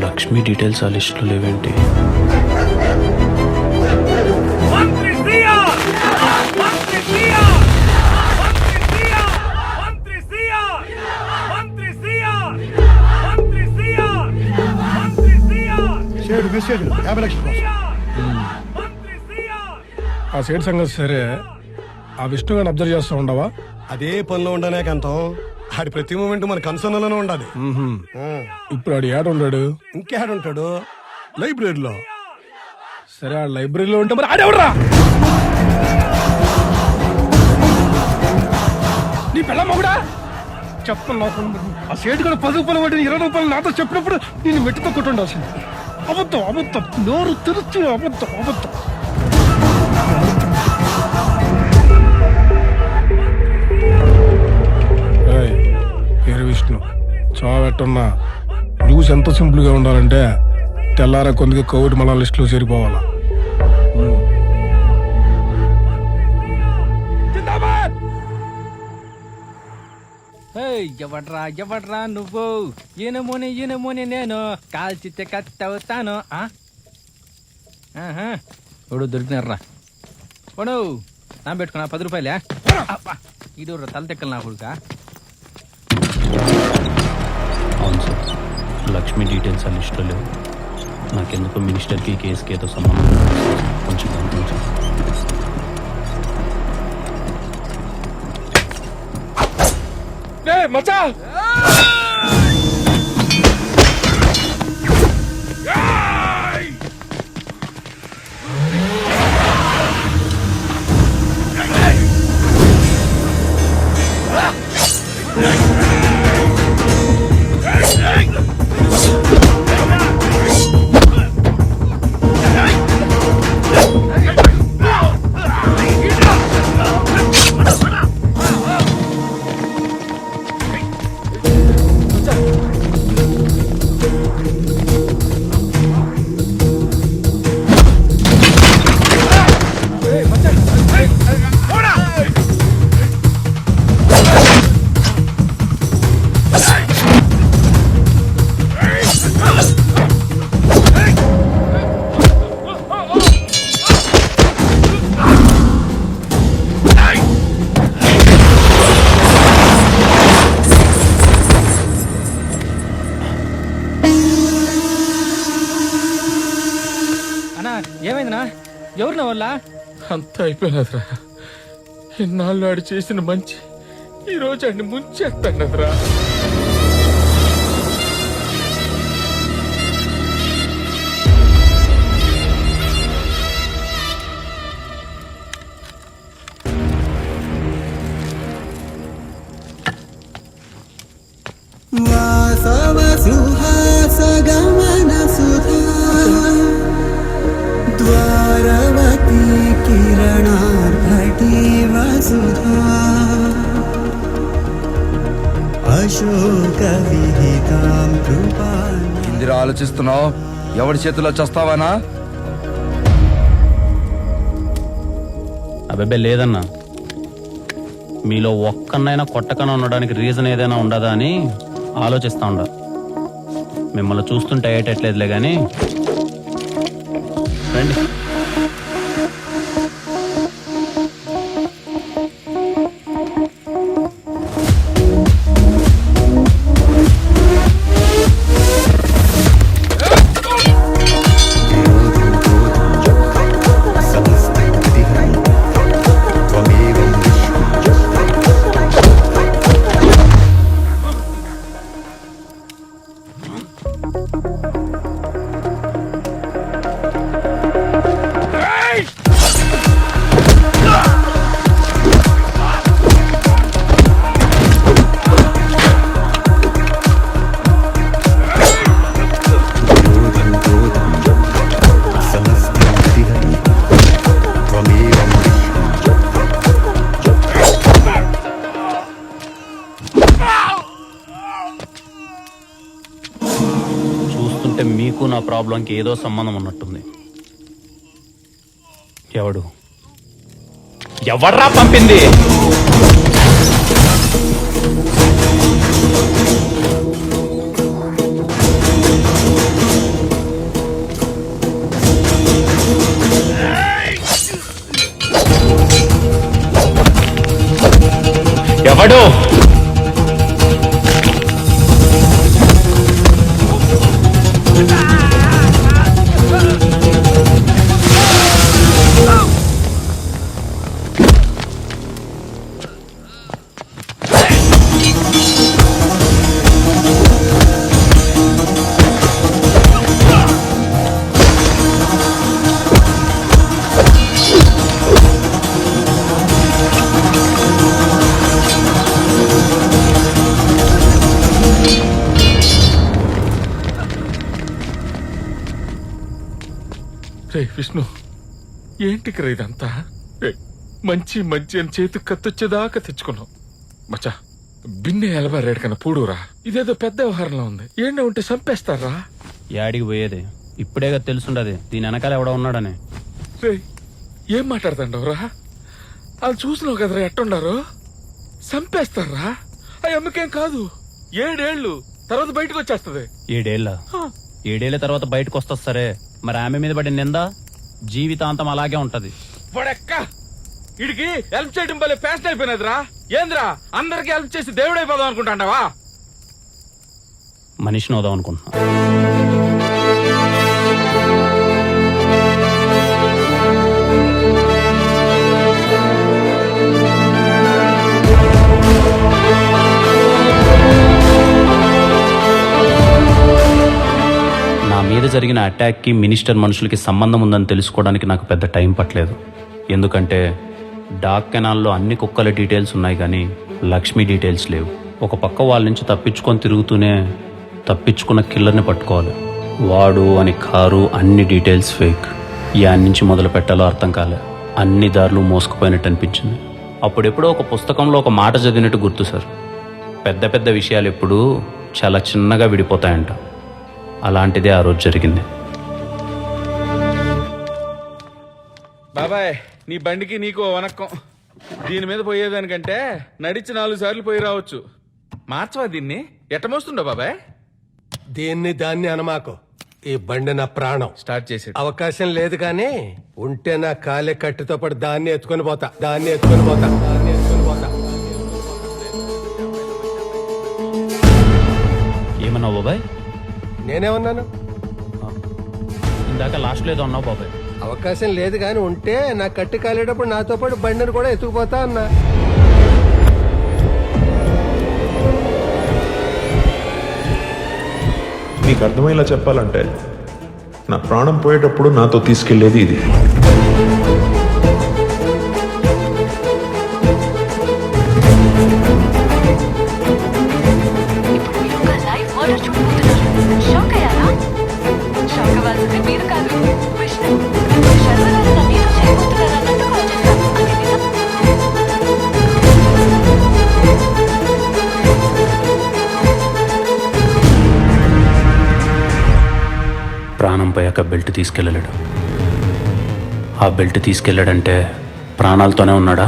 లక్ష్మి డీటెయిల్స్ ఆ లిస్టులో లేవేంటి? ఆ సేట్ సంగతి సరే, ఆ విష్ణు గారిని అబ్జర్వ్ చేస్తూ ఉండవా? అదే పనిలో ఉండనే కంతం. ఆడి ప్రతి మూమెంట్ మన కన్సర్న్లోనే ఉండాలి. ఇప్పుడు ఆడు ఏడ ఉన్నాడు? ఇంకేడుంటాడు? లైబ్రరీలో. సరే ఆ లైబ్రరీలో ఉంటే మరి ఆడేవడరా? నీ పిల్ల మొగుడా చెప్పను. ఆ సేటు కూడా 10 రూపాయలు పడి 20 రూపాయలు నాతో చెప్పినప్పుడు నేను మెట్టుతో కొట్టుండాల్సింది. అబద్ధం అబద్ధం, నోరు తెరుచు అబద్ధం అబద్ధం. పేరు విష్ణు, చావెట్టున్నా న్యూస్ ఎంత సింపుల్ గా ఉండాలంటే తెల్లారా కొందికి కోవిడ్ మళ్ళా లిస్ట్ లో చేరిపోవాలా. ఎవడ్రా ఎవడ్రా నువ్వు? ఈయనమోని నేను కాల్చితే కత్తవుతాను. ఇప్పుడు దొరికినారా పోను నా పెట్టుకున్నా 10 రూపాయలే. ఇది తల తెక్కలు నా కొడుకా. అవును సార్, లక్ష్మి డీటెయిల్స్ ఆ లిస్టులో లేవు. నాకెందుకో మినిస్టర్కి కేసుకి ఏదో సంబంధం కొంచెం కొంచెం. మచ్చా ఏమైందినా? ఎవరు నా వల్ల? అంతా అయిపోయినదిరా. ఇన్నాళ్ళు ఆడు చేసిన మంచి ఈ రోజు ఆడిని ముంచేస్తానదిరా. వాసవ సుహాస గమన సుధా ద్వారవతి కిరణార్భటి వసుధా అశోక విహితాం కృపాం. ఇందిరా ఆలోచిస్తున్నావు? ఎవరి చేతిలో చస్తావానా? అబ్బాయి లేదన్నా, మీలో ఒక్కనైనా కొట్టకన ఉండడానికి రీజన్ ఏదైనా ఉండదా అని ఆలోచిస్తా ఉండ. మిమ్మల్ని చూస్తుంటే అయ్యేటట్లేదులే కానీ రండి. చూస్తుంటే మీకు నా ప్రాబ్లంకి ఏదో సంబంధం ఉన్నట్టుంది. ఎవర్రా పంపింది? ఎవడు? రే విష్ణు, ఏంటికి ఇదంతా? మంచి మంచి అని చేతికి కత్తొచ్చేదాకా తెచ్చుకున్నావు. మచ్చా, బిన్నె ఎలబారేడు కన్నా పూడురా. ఇదేదో పెద్ద వ్యవహారంలో ఉంది. ఏంటో ఉంటే చంపేస్తారా? యాడికి పోయేది? ఇప్పుడేగా తెలుసుండది దీని వెనకాల ఎవడో ఉన్నాడని. రే, ఏం మాట్లాడుతుండవురా? అది చూసినావు కదరా ఎట్టుండారో. చంపేస్తారా? అవి అమ్మకేం కాదు. 7 ఏళ్ళు తర్వాత బయటకు వచ్చేస్తుంది. 7 ఏళ్ళ? 7 ఏళ్ళ తర్వాత బయటకు వస్తా సరే, మరి ఆమె మీద పడిన నింద జీవితాంతం అలాగే ఉంటది. వాడెక్క ఇడికి హెల్ప్ చేయడం వల్ల ఫ్యాషన్ అయిపోయినదిరా. ఏంద్రా, అందరికి హెల్ప్ చేసి దేవుడైపోదాం అనుకుంటాండావా? మనిషిని అవుదాం అనుకుంటున్నా. నా మీద జరిగిన అటాక్కి మినిస్టర్ మనుషులకి సంబంధం ఉందని తెలుసుకోవడానికి నాకు పెద్ద టైం పట్టలేదు. ఎందుకంటే డాక్ కెనాల్లో అన్ని కుక్కల డీటెయిల్స్ ఉన్నాయి కానీ లక్ష్మి డీటెయిల్స్ లేవు. ఒక పక్క వాళ్ళ నుంచి తప్పించుకొని తిరుగుతూనే తప్పించుకున్న కిల్లర్ని పట్టుకోవాలి. వాడు అని కారు అన్ని డీటెయిల్స్ ఫేక్. యాన్ నుంచి మొదలు పెట్టాలో అర్థం కాలే. అన్ని దారులు మోసుకుపోయినట్టు అనిపించింది. అప్పుడెప్పుడో ఒక పుస్తకంలో ఒక మాట చదివినట్టు గుర్తు సార్, పెద్ద పెద్ద విషయాలు ఎప్పుడూ చాలా చిన్నగా విడిపోతాయంట. అలాంటిదే ఆ రోజు జరిగింది. బాబాయ్, నీ బండికి నీకు వనక్కం. దీని మీద పోయేదానికంటే నడిచి 4 సార్లు పోయి రావచ్చు. మార్చవా దీన్ని? ఎట్ట మోస్తుండో బాబాయ్? దీన్ని దాన్ని అనమాకు. ఈ బండి నా ప్రాణం. స్టార్ట్ చేసి అవకాశం లేదు కానీ ఉంటే నా కాలే కట్టితో పాటు దాన్ని ఎత్తుకొని పోతా. ఏమన్నావు బాబాయ్? నేనేమన్నాను? ఇందాక లాస్ట్ లేదో అన్నావు బాబాయ్. అవకాశం లేదు కానీ ఉంటే నా కట్టి కాలేటప్పుడు నాతో పాటు బండిని కూడా ఎత్తుకుపోతా అన్నా. మీకు అర్థమయ్యేలా చెప్పాలంటే నా ప్రాణం పోయేటప్పుడు నాతో తీసుకెళ్లేది ఇది. ప్రాణం పోయాక బెల్ట్ తీసుకెళ్ళలేడు. ఆ బెల్ట్ తీసుకెళ్ళాడంటే ప్రాణాలతోనే ఉన్నాడా?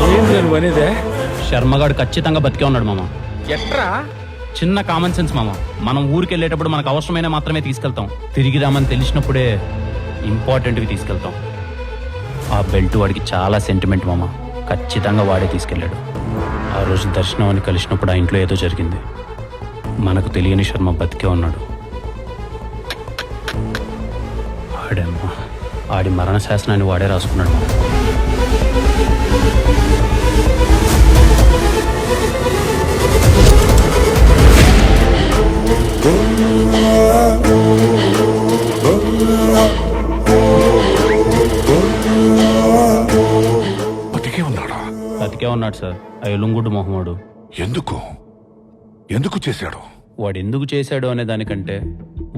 ఏంటి నువ్వు అనేదే? శర్మగాడు ఖచ్చితంగా బతికే ఉన్నాడు మామ. ఎట్రా? చిన్న కామన్ సెన్స్ మామ. మనం ఊరికి వెళ్ళేటప్పుడు మనకు అవసరమైన మాత్రమే తీసుకెళ్తాం. తిరిగి రామని తెలిసినప్పుడే ఇంపార్టెంట్వి తీసుకెళ్తాం. ఆ బెల్ట్ వాడికి చాలా సెంటిమెంట్ మామ. ఖచ్చితంగా వాడే తీసుకెళ్ళాడు. ఆ రోజు దర్శనం అని కలిసినప్పుడు ఆ ఇంట్లో ఏదో జరిగింది. మనకు తెలియని శర్మ బతికే ఉన్నాడు. ఆడేమ్మా, ఆడి మరణ శాసనాన్ని వాడే రాసుకున్నాడు మామ. బతికే ఉన్నాడా? బతికే ఉన్నాడు సార్. ఆ ఎలుంగుడు మొహమాడు. ఎందుకు చేశాడు? వాడు ఎందుకు చేశాడు అనే దానికంటే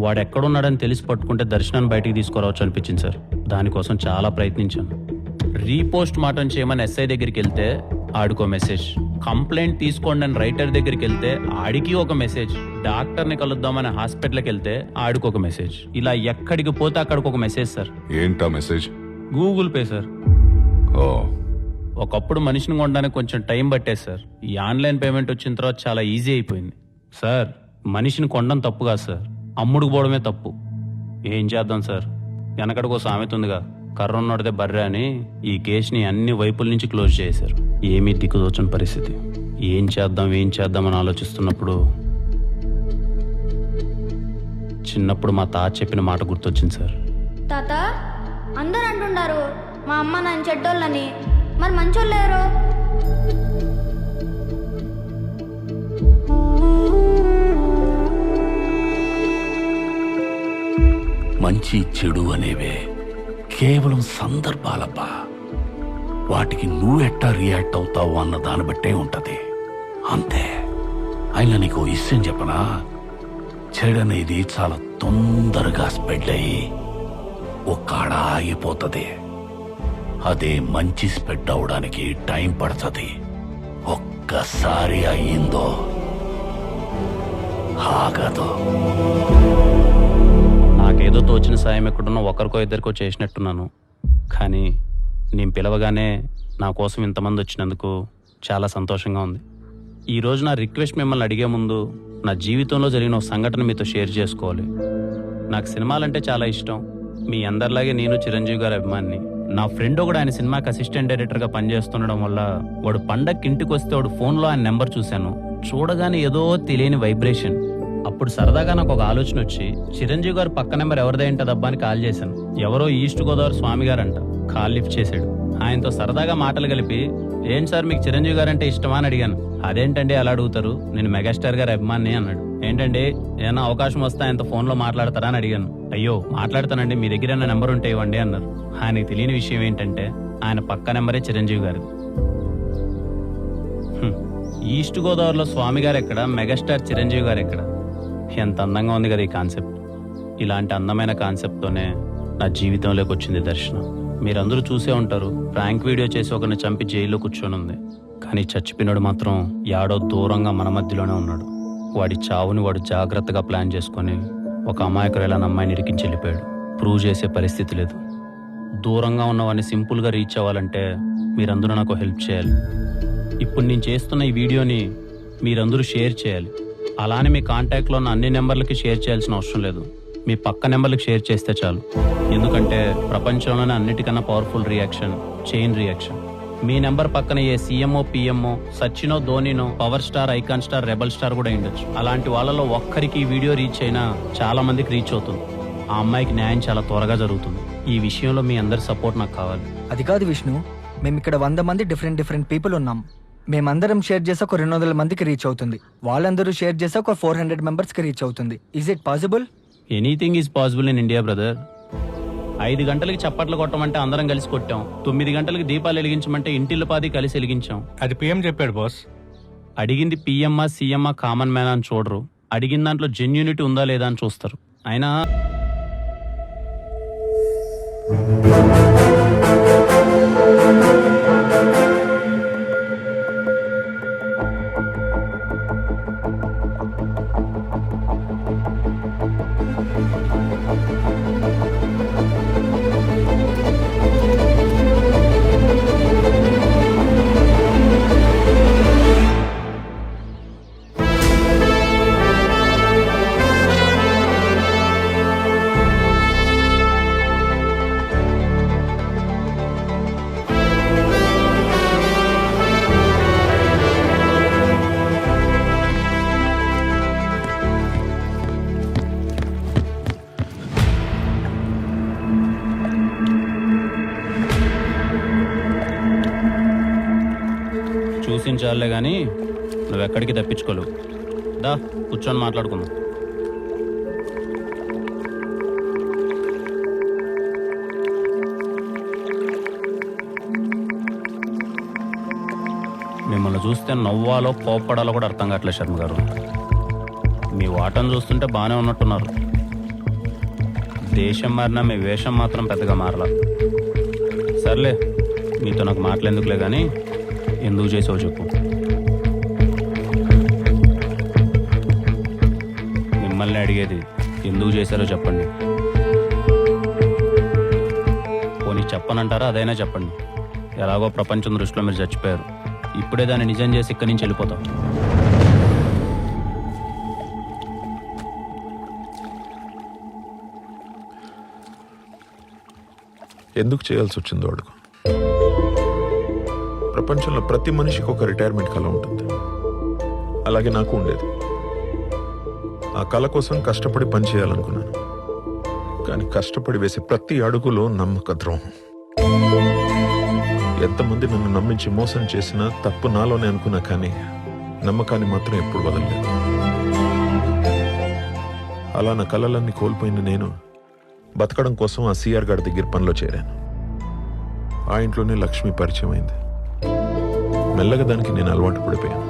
వాడు ఎక్కడున్నాడని తెలిసి పట్టుకుంటే దర్శనాన్ని బయటికి తీసుకురావచ్చు అనిపించింది సార్. దానికోసం చాలా ప్రయత్నించాను. రీపోస్ట్ మాటం చేయమని ఎస్ఐ దగ్గరికి వెళ్తే ఆడికో మెసేజ్, కంప్లైంట్ తీసుకోండి అని రైటర్ దగ్గరికి వెళ్తే ఆడికి ఒక మెసేజ్, డాక్టర్ని కలుద్దామని హాస్పిటల్కి వెళ్తే ఆడికి ఒక మెసేజ్. ఇలా ఎక్కడికి పోతే అక్కడికి ఒక మెసేజ్ సార్. ఏంటా message? Google Pay sir. Oh, ఒకప్పుడు మనిషిని కొనడానికి కొంచెం టైం పట్టేది సార్. ఈ ఆన్లైన్ పేమెంట్ వచ్చిన తర్వాత చాలా ఈజీ అయిపోయింది సార్. మనిషిని కొనడం తప్పు కాదు సార్, అమ్ముడుకు పోవడమే తప్పు. ఏం చేద్దాం సార్, వెనకడికో సామెత ఉందిగా, కర్ర ఉన్నోడితే బర్రె అని. ఈ కేసుని అన్ని వైపుల నుంచి క్లోజ్ చేశారు. ఏమీ దిక్కుదోచని పరిస్థితి. ఏం చేద్దాం అని ఆలోచిస్తున్నప్పుడు చిన్నప్పుడు మా తాత చెప్పిన మాట గుర్తొచ్చింది సార్. తాత, అందరు అంటున్నారు మా అమ్మ నన్ను చెడ్డోళ్ళని, మరి మంచోళ్ళు ఎవరు? మంచి చెడు అనేవే కేవలం సందర్భాలబ్బా. వాటికి నువ్వెట్టా రియాక్ట్ అవుతావు అన్న దాన్ని బట్టే ఉంటది, అంతే. అయినా నీకు విషయం చెప్పనా, చెడనేది చాలా తొందరగా స్ప్రెడ్ అయ్యి ఒక్కడ ఆగిపోతుంది. అదే మంచి స్ప్రెడ్ అవడానికి టైం పడుతుంది. ఒక్కసారి అయ్యిందో ఆగదు. నాకేదో తోచిన సాయం ఎక్కడున్నా ఒకరికో ఇద్దరికో చేసినట్టున్నాను. కానీ నేను పిలవగానే నా కోసం ఇంతమంది వచ్చినందుకు చాలా సంతోషంగా ఉంది. ఈరోజు నా రిక్వెస్ట్ మిమ్మల్ని అడిగే ముందు నా జీవితంలో జరిగిన ఒక సంఘటన మీతో షేర్ చేసుకోవాలి. నాకు సినిమాలంటే చాలా ఇష్టం. మీ అందరిలాగే నేను చిరంజీవి గారి అభిమాని. నా ఫ్రెండ్ ఒకడు ఆయన సినిమాకి అసిస్టెంట్ డైరెక్టర్గా పనిచేస్తుండడం వల్ల వాడు పండగకి ఇంటికి వస్తే వాడు ఫోన్లో ఆయన నెంబర్ చూశాను. చూడగానే ఏదో తెలియని వైబ్రేషన్. అప్పుడు సరదాగా నాకు ఒక ఆలోచన వచ్చి చిరంజీవి గారు పక్క నెంబర్ ఎవరిదేంటదబ్బా అని కాల్ చేశాను. ఎవరో ఈస్ట్ గోదావరి స్వామి గారంట. కాల్ లిఫ్ట్ చేశాడు. ఆయనతో సరదాగా మాటలు కలిపి, ఏంటి సార్ మీకు చిరంజీవి గారు అంటే ఇష్టమా అని అడిగాను. అదేంటండి అలా అడుగుతారు, నేను మెగాస్టార్ గారి అభిమాని అన్నాడు. ఏంటండి ఏమైనా అవకాశం వస్తే ఆయనతో ఫోన్లో మాట్లాడతారా అని అడిగాను. అయ్యో మాట్లాడతానండి, మీ దగ్గర ఏమైనా నెంబర్ ఉంటే ఇవ్వండి అన్నారు. ఆయనకి తెలియని విషయం ఏంటంటే ఆయన పక్క నెంబరే చిరంజీవి గారిది. ఈస్ట్ గోదావరిలో స్వామి గారు ఎక్కడ, మెగాస్టార్ చిరంజీవి గారు ఎక్కడ? ఎంత అందంగా ఉంది కదా ఈ కాన్సెప్ట్. ఇలాంటి అందమైన కాన్సెప్ట్తోనే నా జీవితంలోకి వచ్చింది దర్శనం. మీరందరూ చూసే ఉంటారు, ప్రాంక్ వీడియో చేసి ఒకరిని చంపి జైల్లో కూర్చొని ఉంది. కానీ చచ్చిపోయినాడు మాత్రం యాడో దూరంగా మన మధ్యలోనే ఉన్నాడు. వాడి చావుని వాడు జాగ్రత్తగా ప్లాన్ చేసుకొని ఒక అమాయకురాలైన అమ్మాయిని ఇరికించి వెళ్ళిపోయాడు. ప్రూవ్ చేసే పరిస్థితి లేదు. దూరంగా ఉన్నవాడిని సింపుల్గా రీచ్ అవ్వాలంటే మీరందరూ నాకు హెల్ప్ చేయాలి. ఇప్పుడు నేను చేస్తున్న ఈ వీడియోని మీరందరూ షేర్ చేయాలి. అలానే మీ కాంటాక్ట్లో ఉన్న అన్ని నెంబర్లకి షేర్ చేయాల్సిన అవసరం లేదు. మీ పక్క నెంబర్లకు షేర్ చేస్తే చాలు. ఎందుకంటే ప్రపంచంలోనే అన్నిటికన్నా పవర్ఫుల్ రియాక్షన్ చైన్ రియాక్షన్. మీ నెంబర్ పక్కన ఏ సీఎంఓ పిఎంఓ సచినో ధోనినో power star icon star rebel star కూడా ఉండొచ్చు. అలాంటి వాళ్ళలో ఒక్కరికి ఈ వీడియో రీచ్ అయినా చాలా మందికి రీచ్ అవుతుంది. ఆ అమ్మాయికి న్యాయం చాలా త్వరగా జరుగుతుంది. ఈ విషయంలో మీ అందరి సపోర్ట్ నాకు కావాలి. అది కాదు విష్ణు, మేము ఇక్కడ 100 మంది డిఫరెంట్ పీపుల్ ఉన్నాం. మేమందరం షేర్ చేసి ఒక 200 మందికి రీచ్ అవుతుంది. వాళ్ళందరూ షేర్ చేసి ఒక 400 మెంబర్స్కి రీచ్ అవుతుంది. Is it possible? Anything is possible in India brother. 5 గంటలకి చప్పట్లు కొట్టమంటే అందరం కలిసి కొట్టాం. 9 గంటలకి దీపాలు వెలిగించమంటే ఇంటిల్లి పాది కలిసి వెలిగించాం. అది పిఎం చెప్పాడు బాస్. అడిగింది పిఎంఆ సీఎంఆ కామన్ మ్యాన్ అని చూడరు. అడిగిన దాంట్లో జెన్యూనిటీ ఉందా లేదా అని చూస్తారు. అయినా చూసించాలే కానీ నువ్వెక్కడికి తప్పించుకోలేవు. దా కూర్చొని మాట్లాడుకుందాం. మిమ్మల్ని చూస్తే నవ్వాలో కోప్పడాలో కూడా అర్థం కావట్లేదు శర్మ గారు. మీ వాటను చూస్తుంటే బాగానే ఉన్నట్టున్నారు. దేశం మారినా మీ వేషం మాత్రం పెద్దగా మారలా. సర్లే, మీతో నాకు మాట్లాడేందుకులే కానీ ఎందుకు చేసావు చెప్పు. మిమ్మల్ని అడిగేది ఎందుకు చేశారో చెప్పండి. పోనీ చెప్పనంటారా? అదైనా చెప్పండి. ఎలాగో ప్రపంచం దృష్టిలో మీరు చచ్చిపోయారు. ఇప్పుడే దాన్ని నిజం చేసి ఇక్కడి నుంచి వెళ్ళిపోతాం. ఎందుకు చేయాల్సి వచ్చిందో అడుగు. ప్రపంచంలో ప్రతి మనిషికి ఒక రిటైర్మెంట్ కళ ఉంటుంది. అలాగే నాకు ఉండేది. ఆ కళ కోసం కష్టపడి పనిచేయాలనుకున్నాను. కానీ కష్టపడి వేసే ప్రతి అడుగులో నమ్మక ద్రోహం. ఎంతమంది నన్ను నమ్మించి మోసం చేసినా తప్పు నాలోనే అనుకున్నా, కానీ నమ్మకాన్ని మాత్రం ఎప్పుడు వదలలేదు. అలా నా కళలన్నీ కోల్పోయిన నేను బతకడం కోసం ఆ సిఆర్ గారి దగ్గర పనిలో చేరాను. ఆ ఇంట్లోనే లక్ష్మి పరిచయం అయింది. మెల్లగా దానికి నేను అలవాటు పడిపోయాను.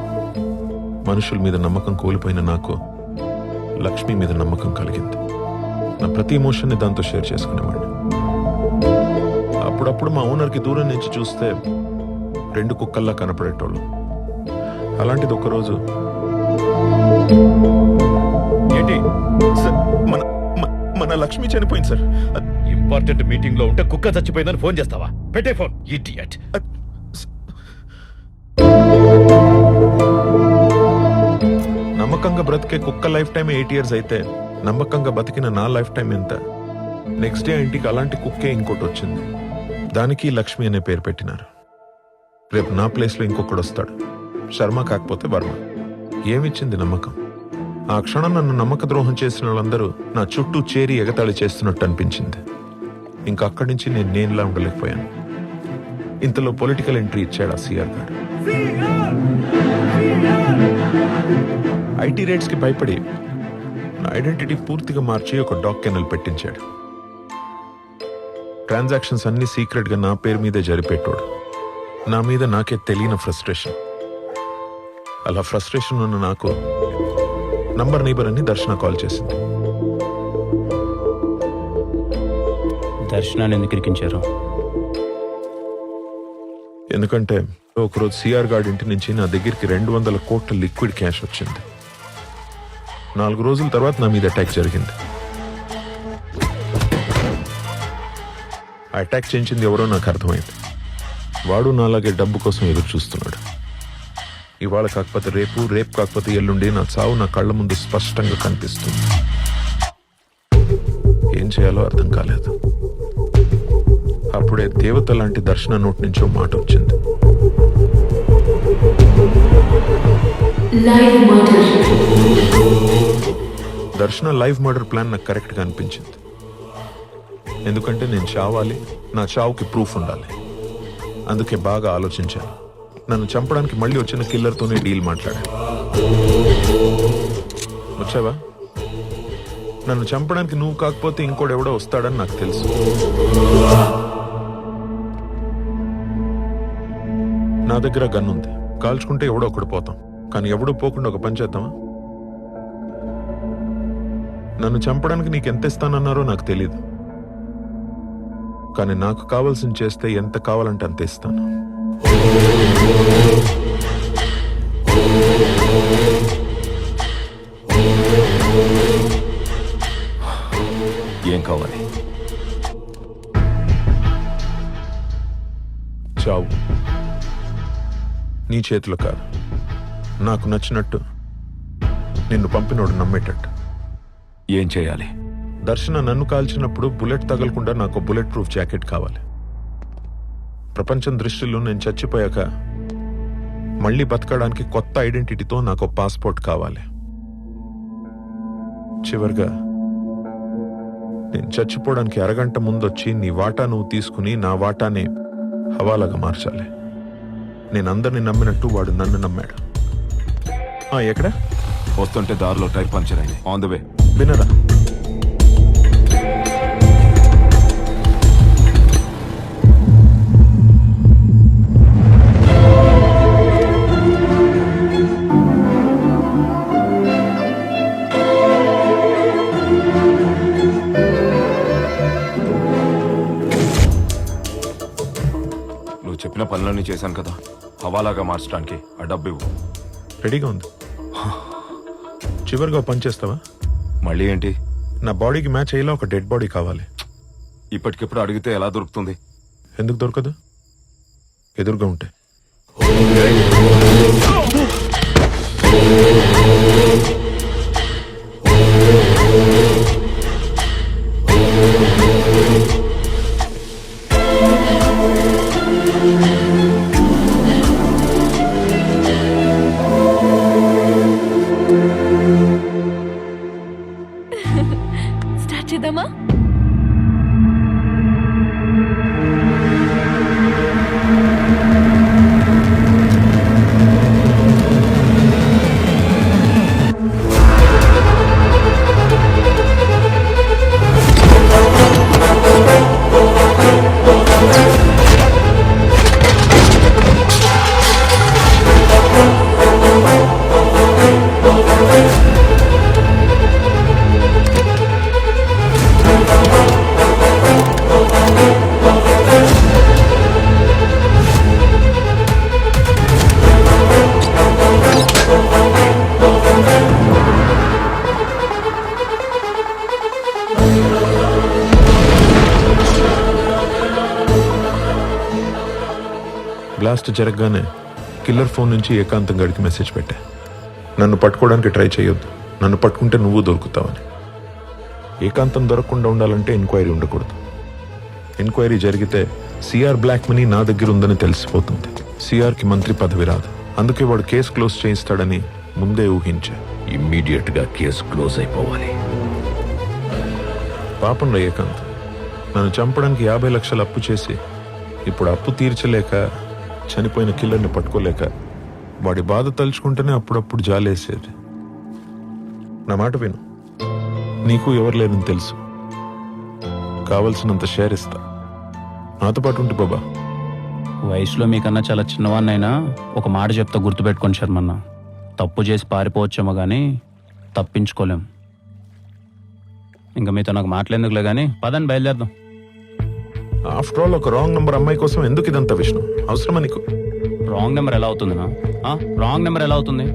మనుషుల మీద నమ్మకం కోల్పోయిన నాకు లక్ష్మి మీద నమ్మకం కలిగింది. నా ప్రతి ఎమోషన్ని దాంతో షేర్ చేసుకునేవాడిని. అప్పుడప్పుడు మా ఓనర్కి దూరం నుంచి చూస్తే 2 కుక్కల్లా కనపడేటోళ్ళు. అలాంటిది ఒకరోజు, ఏంటి సార్, మన లక్ష్మి చనిపోయింది సార్. ఇంపార్టెంట్ మీటింగ్ లో ఉంటే కుక్క చచ్చిపోయిందని ఫోన్ చేస్తావా? పెట్టే ఫోన్, ఇడియట్. నమ్మకంగా బ్రతికే కుక్క లైఫ్ టైం 8 years అయితే నమ్మకంగా బతికిన నా లైఫ్ టైం ఎంత? నెక్స్ట్ డే ఇంటికి అలాంటి కుక్కే ఇంకోటి వచ్చింది. దానికి లక్ష్మి అనే పేరు పెట్టినారు. రేపు నా ప్లేస్ లో ఇంకొకడు వస్తాడు. శర్మ కాకపోతే వర్మ. ఏమిచ్చింది నమ్మకం? ఆ క్షణం నన్ను నమ్మక ద్రోహం చేసిన వాళ్ళందరూ నా చుట్టూ చేరి ఎగతాళి చేస్తున్నట్టు అనిపించింది. ఇంకా అక్కడి నుంచి నేను నేనులా ఉండలేకపోయాను. ఇంతలో పొలిటికల్ ఎంట్రీ ఇచ్చాడు ఆ సిఆర్ గారు. ఐటీ రేట్స్ కి భయపడి నా ఐడెంటిటీ పూర్తిగా మార్చి ఒక డాగ్ కెనల్ పెట్టించాడు. ట్రాన్సాక్షన్స్ అన్ని సీక్రెట్ గా నా పేరు మీదే జరిపేటోడు. నా మీద నాకే తెలియని ఫ్రస్ట్రేషన్. అలా ఫ్రస్ట్రేషన్ ఉన్న నాకు నంబర్ నైబర్ అని దర్శన కాల్ చేసింది. దర్శనాన్ని ఎందుకు ఇరికించారు? ఎందుకంటే ఒకరోజు సిఆర్ గార్డ్ ఇంటి నుంచి నా దగ్గరికి 200 కోట్ల లిక్విడ్ క్యాష్ వచ్చింది. 4 రోజుల తర్వాత నా మీద అటాక్ జరిగింది. ఆ అటాక్ చేయించింది ఎవరో నాకు అర్థమైంది. వాడు నాలాగే డబ్బు కోసం ఎదురు చూస్తున్నాడు. ఇవాళ కాకపోతే రేపు, రేపు కాకపోతే ఎల్లుండి నా చావు నా కళ్ళ ముందు స్పష్టంగా కనిపిస్తుంది. చేయాలో అర్థం కాలేదు. అప్పుడే దేవత లాంటి దర్శన నోటి నుంచో మాట వచ్చింది. దర్శన లైవ్ మర్డర్ ప్లాన్ నాకు కరెక్ట్గా అనిపించింది. ఎందుకంటే నేను చావాలి, నా చావుకి ప్రూఫ్ ఉండాలి. అందుకే బాగా ఆలోచించాను. నన్ను చంపడానికి మళ్ళీ వచ్చిన కిల్లర్తోనే డీల్ మాట్లాడాను. వచ్చావా? నన్ను చంపడానికి నువ్వు కాకపోతే ఇంకోడెవడో వస్తాడని నాకు తెలుసు. నా దగ్గర గన్ ఉంది. కాల్చుకుంటే ఎవడో ఒకడు పోతాం, కానీ ఎవడో పోకుండా ఒక పని చేద్దామా? నన్ను చంపడానికి నీకు ఎంత ఇస్తానన్నారో నాకు తెలీదు, కానీ నాకు కావాల్సింది చేస్తే ఎంత కావాలంటే అంత ఇస్తాను. ఏం కావాలి? చావు. నీ చేతిలో కాదు, నాకు నచ్చినట్టు, నిన్ను పంపినోడు నమ్మేటట్టు. ఏం చేయాలి? దర్శన నన్ను కాల్చినప్పుడు బుల్లెట్ తగలకుండా నాకు బుల్లెట్ ప్రూఫ్ జాకెట్ కావాలి. ప్రపంచం దృష్టిలో నేను చచ్చిపోయాక మళ్ళీ బతకడానికి కొత్త ఐడెంటిటీతో నాకు పాస్పోర్ట్ కావాలి. చివరిగా నేను చచ్చిపోవడానికి అరగంట ముందొచ్చి నీ వాటా నువ్వు తీసుకుని నా వాటాని హవాలాగా మార్చాలి. నేను అందరిని నమ్మినట్టు వాడు నన్ను నమ్మాడు. ఎక్కడ? వస్తుంటే దారిలో టైర్ పంచర్ అయింది. On the way. వినరా? నువ్వు చెప్పిన పనులన్నీ చేశాను కదా, హవాలాగా మార్చడానికి ఆ డబ్బు ఇవ్వు. రెడీగా ఉంది. చివరిగా పని చేస్తావా? మళ్ళీ ఏంటి? నా బాడీకి మ్యాచ్ అయ్యేలా ఒక డెడ్ బాడీ కావాలి. ఇప్పటికిప్పుడు అడిగితే ఎలా దొరుకుతుంది? ఎందుకు దొరకదు? ఎదురుగా ఉంటే. స్టార్ట్ చేద్దామా? బ్లాస్ట్ జరగగానే కిల్లర్ ఫోన్ నుంచి ఏకాంతం గడికి మెసేజ్ పెట్టా. నన్ను పట్టుకోవడానికి ట్రై చేయొద్దు, నన్ను పట్టుకుంటే నువ్వు దొరుకుతావని. ఏకాంతం దొరకకుండా ఉండాలంటే ఎంక్వైరీ ఉండకూడదు. ఎంక్వైరీ జరిగితే సిఆర్ బ్లాక్ మనీ నా దగ్గర ఉందని తెలిసిపోతుంది. సిఆర్కి మంత్రి పదవి రాదు. అందుకే వాడు కేసు క్లోజ్ చేయిస్తాడని ముందే ఊహించా. ఇమ్మీడియట్ గా కేసు క్లోజ్ అయిపోవాలి. పాపం రా ఏకాంత్, నన్ను చంపడానికి 50 లక్షలు అప్పు చేసి ఇప్పుడు అప్పు తీర్చలేక చనిపోయిన కిల్లర్ని పట్టుకోలేక వాడి బాధ తలుచుకుంటేనే అప్పుడప్పుడు జాలేసేది. నా మాట విను, నీకు ఎవరు లేరని తెలుసు. కావలసినంత షేర్ ఇస్తా. నాతో పాటు ఉంటే బాబా. వయసులో మీకన్నా చాలా చిన్నవాన్నైనా ఒక మాట చెప్తా, గుర్తుపెట్టుకోండి శర్మన్న. తప్పు చేసి పారిపోవచ్చేమో కానీ తప్పించుకోలేం. ఇంకా మీతో నాకు మాట్లాడేందుకులే కానీ పదండి, బయలుదేరదాం. ఆఫ్టర్ ఆల్ ఒక రాంగ్ నెంబర్ అమ్మాయి కోసం ఎందుకు ఇదంతా విష్ణు? అవసరమా నీకు? రాంగ్ నెంబర్ ఎలా అవుతుంది నా? రాంగ్ నెంబర్ ఎలా అవుతుంది?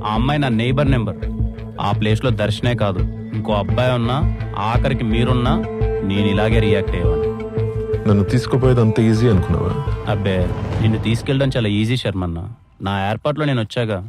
ఆ అమ్మాయి నా నైబర్ నెంబర్. ఆ ప్లేస్లో దర్శనే కాదు, ఇంకో అబ్బాయి ఉన్నా, ఆఖరికి మీరున్నా నేను ఇలాగే రియాక్ట్ అయ్యేవాడిని. నన్ను తీసుకుపోయేది అంత ఈజీ అనుకున్నావా? అబ్బే, నిన్ను తీసుకెళ్ళడం చాలా ఈజీ శర్మన్న. నా ఏర్పాట్లో నేను వచ్చాగా.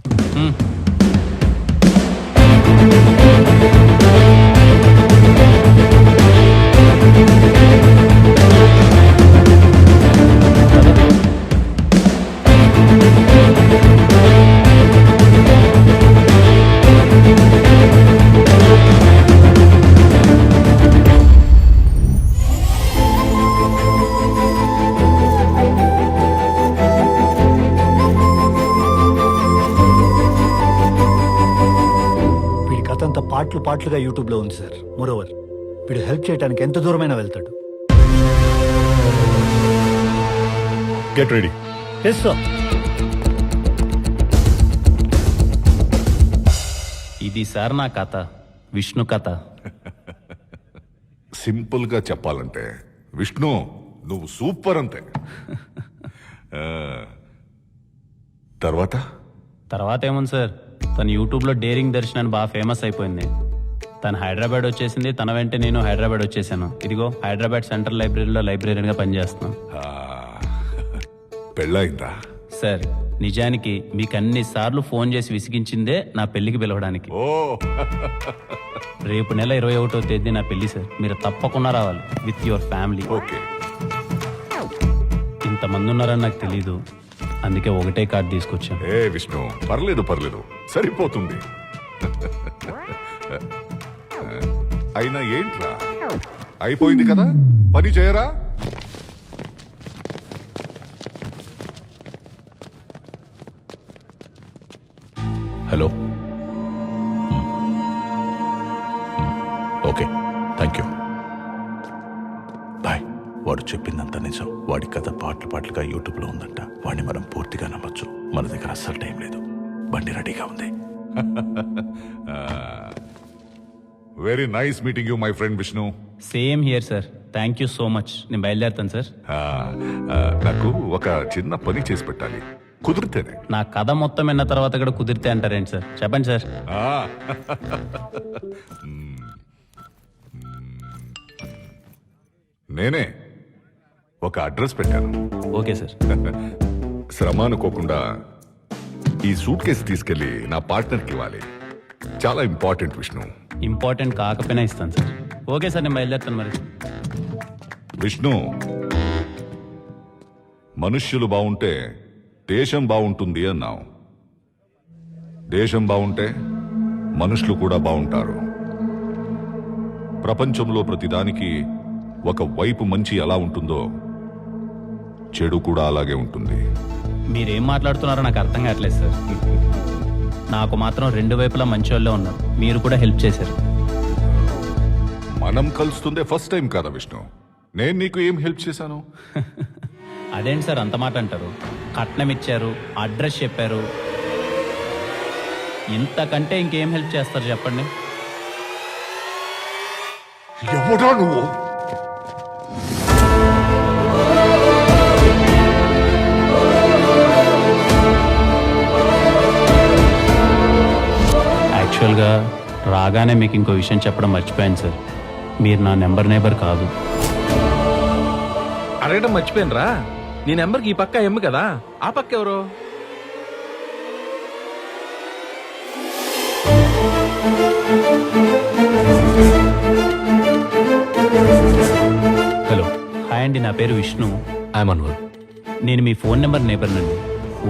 వీడి కథ అంతా పాటలు పాటలుగా యూట్యూబ్లో ఉంది సార్. మోరోవర్ వీడు హెల్ప్ చేయడానికి ఎంత దూరమైనా వెళ్తాడు. Get ready. Yes sir. ఇది సార్ నా కథ, విష్ణు కథ. సింపుల్ గా చెప్పాలంటే విష్ణు నువ్వు సూపర్ అంతే. ఆ, తర్వాత ఏముంది సార్, తను యూట్యూబ్లో డేరింగ్ దర్శన్ అని బాగా ఫేమస్ అయిపోయింది. తను హైదరాబాద్ వచ్చేసింది, తన వెంట నేను హైదరాబాద్ వచ్చేసాను. ఇదిగో హైదరాబాద్ సెంట్రల్ లైబ్రరీలో లైబ్రరీగా పనిచేస్తున్నాను. పెళ్ళయిందా? సార్ నిజానికి మీకు అన్ని సార్లు ఫోన్ చేసి విసిగించిందే నా పెళ్లికి పిలవడానికి. రేపు నెల 21వ తేదీ నా పెళ్లి సార్. మీరు తప్పకుండా రావాలి విత్ యువర్ ఫ్యామిలీ. ఓకే. ఇంతమంది ఉన్నారని నాకు తెలీదు, అందుకే ఒకటే కార్డు తీసుకొచ్చాను. ఏ విష్ణు, పర్లేదు సరిపోతుంది. అయినా ఏంట్రా, అయిపోయింది కదా, పని చేయరా? Hello. Okay, thank you. Bye. వాడు చెప్పిందంత నిజం. వాడి కథ పాటలుగా యూట్యూబ్లో ఉందంట. వాడిని మనం పూర్తిగా నమ్మొచ్చు. మన దగ్గర అస్సలు టైం లేదు. బండి రెడీగా ఉంది. Very nice meeting you my friend Vishnu. Same here sir. Thank you so much. నేను బయలుదేరుతాను సార్. నాకు ఒక చిన్న పని చేసి పెట్టాలి, కుదిరితేనే. నా కథ మొత్తం విన్న తర్వాత కూడా కుదిరితే అంటారేంటి సార్? చెప్పండి సార్. నేనే ఒక అడ్రస్ పెట్టాను. Okay sir. శ్రమ అనుకోకుండా ఈ సూట్ కేసు తీసుకెళ్లి నా పార్ట్నర్కి ఇవ్వాలి. చాలా ఇంపార్టెంట్ విష్ణు. ఇంపార్టెంట్ కాకపోయినా ఇస్తాను సార్. ఓకే సార్, నేను బయలుదేరుతాను మరి. విష్ణు, మనుష్యులు బాగుంటే దేశం బాగుంటుంది అన్నావు. దేశం బాగుంటే మనుషులు కూడా బాగుంటారు. ప్రపంచంలో ప్రతిదానికి ఒక వైపు మంచి ఎలా ఉంటుందో చెడు కూడా అలాగే ఉంటుంది. మీరేం మాట్లాడుతున్నారో నాకు అర్థం కావట్లేదు సార్. నాకు మాత్రం రెండు వైపులా మంచి వాళ్ళే ఉన్నారు. మీరు కూడా హెల్ప్ చేశారు. మనం కలుస్తుందే ఫస్ట్ టైం కదా విష్ణు. నేను నీకు ఏం హెల్ప్ చేశాను? అదేంటి సార్ అంత మాట అంటారు? కట్నం ఇచ్చారు, అడ్రస్ చెప్పారు, ఇంతకంటే ఇంకేం హెల్ప్ చేస్తారు చెప్పండి? ఎవడా నువ్వు? యాక్చువల్గా రాగానే మీకు ఇంకో విషయం చెప్పడం మర్చిపోయాను సార్. మీరు నా నెంబర్ కాదు. అడగడం మర్చిపోయినరా? నీ నెంబర్కి ఈ పక్క ఎమ్ము కదా, ఆ పక్క ఎవరు? హలో, హాయ్ అండి, నా పేరు విష్ణు. అన్వర్. నేను మీ ఫోన్ నెంబర్ నేబర్నండి.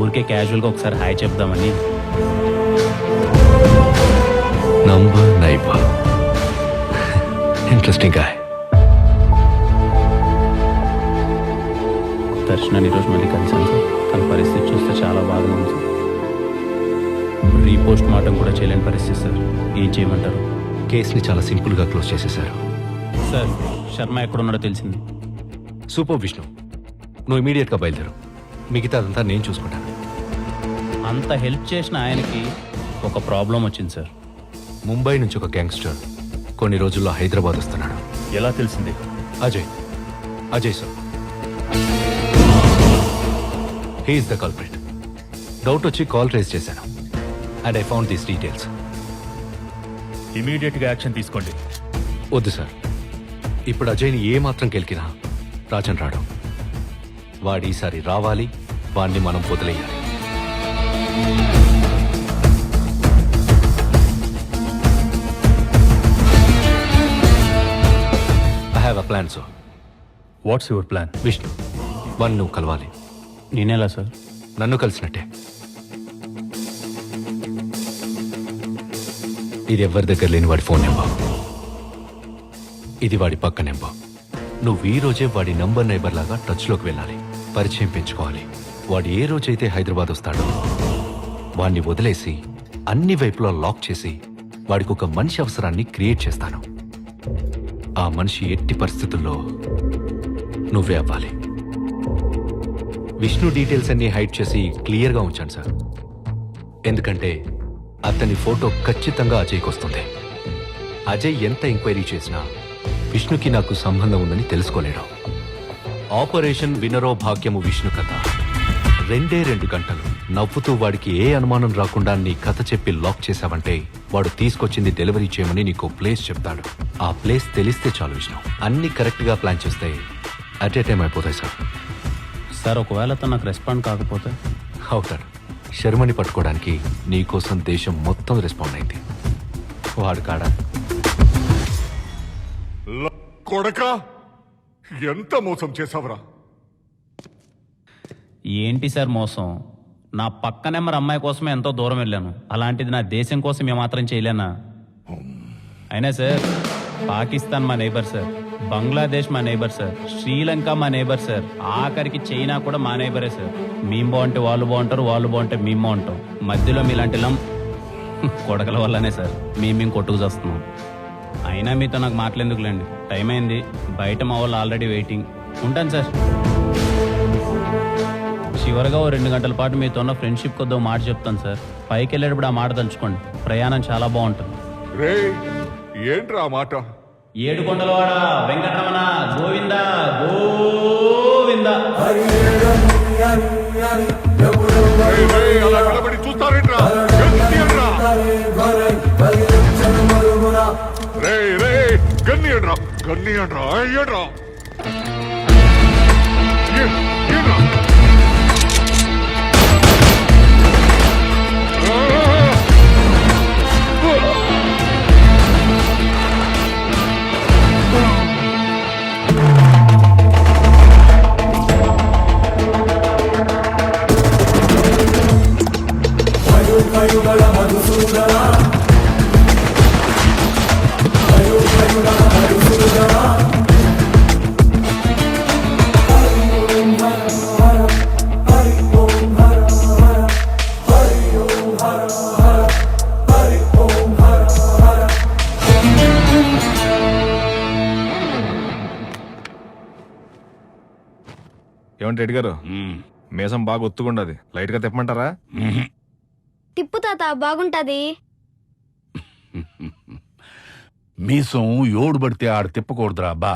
ఊరికే క్యాజువల్గా ఒకసారి హాయ్ చెప్దామని. Number neighbour, interesting guy. దర్శనాన్ని ఈరోజు మళ్ళీ కలిసాను సార్. తన పరిస్థితి చూస్తే చాలా బాగా ఉంది సార్. రీపోస్ట్ మార్టం కూడా చేయలేని పరిస్థితి సార్. ఏం చేయమంటారు? కేసుని చాలా సింపుల్గా క్లోజ్ చేసేశారు. సార్, శర్మ ఎక్కడున్నాడో తెలిసింది. సూపర్ విష్ణు, నువ్వు ఇమీడియట్గా బయలుదేరు. మిగతా అదంతా నేను చూసుకుంటాను. అంత హెల్ప్ చేసిన ఆయనకి ఒక ప్రాబ్లం వచ్చింది సార్. ముంబై నుంచి ఒక గ్యాంగ్స్టర్ కొన్ని రోజుల్లో హైదరాబాద్ వస్తున్నాడు. ఎలా తెలిసింది? Ajay sir, he's the culprit. Doubt వచ్చి కాల్ ట్రేస్ చేశాను and I found these details. Immediate గా యాక్షన్ తీసుకోండి. వద్దు సార్, ఇప్పుడు అజయ్ని ఏ మాత్రం గెలికినా రాజన్ రాడు. వాడు ఈసారి రావాలి, వాడిని మనం వదిలేయాలి. I have have a plan sir. What's your plan? Vishnu, one నువ్వు కలవాలి. నేనేలా సార్? నన్ను కలిసినట్టే. ఇది ఎవరి దగ్గర లేని వాడి ఫోన్ నెంబర్. ఇది వాడి పక్క నెంబర్. నువ్వు ఈ రోజే వాడి నంబర్ నైబర్ లాగా టచ్లోకి వెళ్ళాలి, పరిచయం పెంచుకోవాలి. వాడు ఏ రోజైతే హైదరాబాద్ వస్తాడో వాడిని వదిలేసి అన్ని వైపులా లాక్ చేసి వాడికి ఒక మనిషి అవసరాన్ని క్రియేట్ చేస్తాను. ఆ మనిషి ఎట్టి పరిస్థితుల్లో నువ్వే అవ్వాలి. విష్ణు డీటెయిల్స్ అన్ని హైడ్ చేసి క్లియర్గా ఉంచాను సార్. ఎందుకంటే అతని ఫోటో ఖచ్చితంగా అజయ్కి వస్తుంది. అజయ్ ఎంత ఎంక్వైరీ చేసినా విష్ణుకి నాకు సంబంధం ఉందని తెలుసుకోలేడు. ఆపరేషన్ వినరో భాగ్యము విష్ణు కథ 2 గంటలు నవ్వుతూ వాడికి ఏ అనుమానం రాకుండా నీ కథ చెప్పి లాక్ చేశావంటే వాడు తీసుకొచ్చింది డెలివరీ చేయమని నీకు ప్లేస్ చెప్తాడు. ఆ ప్లేస్ తెలిస్తే చాలు విష్ణు. అన్ని కరెక్ట్గా ప్లాన్ చేస్తే అట్ ఏ టైం అయిపోతాయి సార్. సార్ ఒకవేళ తను నాకు రెస్పాండ్ కాకపోతే? అవుతాడు. శర్మని పట్టుకోవడానికి నీకోసం దేశం మొత్తం రెస్పాండ్ అయింది. వాడు కాడా కొడక, ఎంత మోసం చేసావురా? ఏంటి సార్ మోసం? నా పక్క నెంబర్ అమ్మాయి కోసమే ఎంతో దూరం వెళ్ళాను. అలాంటిది నా దేశం కోసం ఏమాత్రం చేయలేనా? అయినా సార్ పాకిస్తాన్ మా నైబర్ సార్, బంగ్లాదేశ్ మా నైబర్ సార్, శ్రీలంక మా నైబర్ సార్, ఆఖరికి చైనా కూడా మా నైబరే సార్. మేము బాగుంటే వాళ్ళు బాగుంటారు, వాళ్ళు బాగుంటే మేము బాగుంటాం. మధ్యలో మీలాంటి కొడకల వల్లనే సార్ మేము కొట్టుకు చేస్తున్నాం. అయినా మీతో నాకు మాట్లాడేందుకులేండి, టైం అయింది. బయట మా వాళ్ళు ఆల్రెడీ వెయిటింగ్. ఉంటాను సార్. చివరిగా 2 గంటల పాటు మీతో ఉన్న ఫ్రెండ్షిప్ కొద్దో మాట చెప్తాను సార్. పైకి వెళ్ళేటప్పుడు ఆ మాట తలుచుకోండి. ప్రయాణం చాలా బాగుంటుంది. ఏంట్రా మాట? 7 కొండలవాడ వెంకటరమణ గోవింద గోవింద. చూస్తారేంట్రా? గన్నియండ్రా, గన్నియండ్రా, అయ్యడ్రా. ఏమంటే రెడ్డి గారు, మీసం బాగా ఒత్తుకుండది, లైట్ గా తిప్పమంటారా? తిప్పు తాత, బాగుంటది. మీసం ఎవడు పడితే ఆడ తిప్పకూడదురా అబ్బా.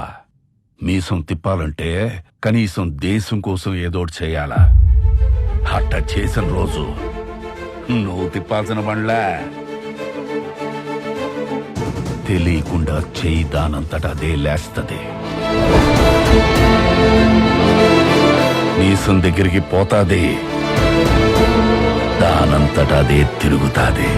మీసం తిప్పాలంటే కనీసం దేశం కోసం ఏదోటి చేయాలా. అట్ట చేసిన రోజు నువ్వు తిప్పాల్సిన బండ్లా తెలియకుండా చెయ్యి దానంతట అదే లేస్తది. మీసం దగ్గరికి పోతాది, దానంతట అదే తిరుగుతాది.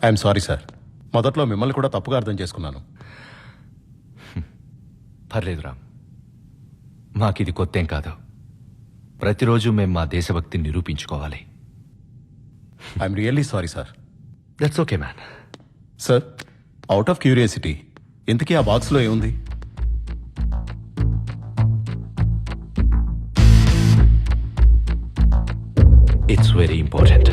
ఐఎమ్ సారీ సార్, మొదట్లో మిమ్మల్ని కూడా తప్పుగా అర్థం చేసుకున్నాను. పర్లేదు రామ్, మాకిది కొత్తేం కాదు. ప్రతిరోజు మేము మా దేశభక్తిని నిరూపించుకోవాలి. I'm really sorry sir. That's okay man. Sir, out of curiosity, ఇంతకీ ఆ బాక్స్లో ఏముంది? It's very important.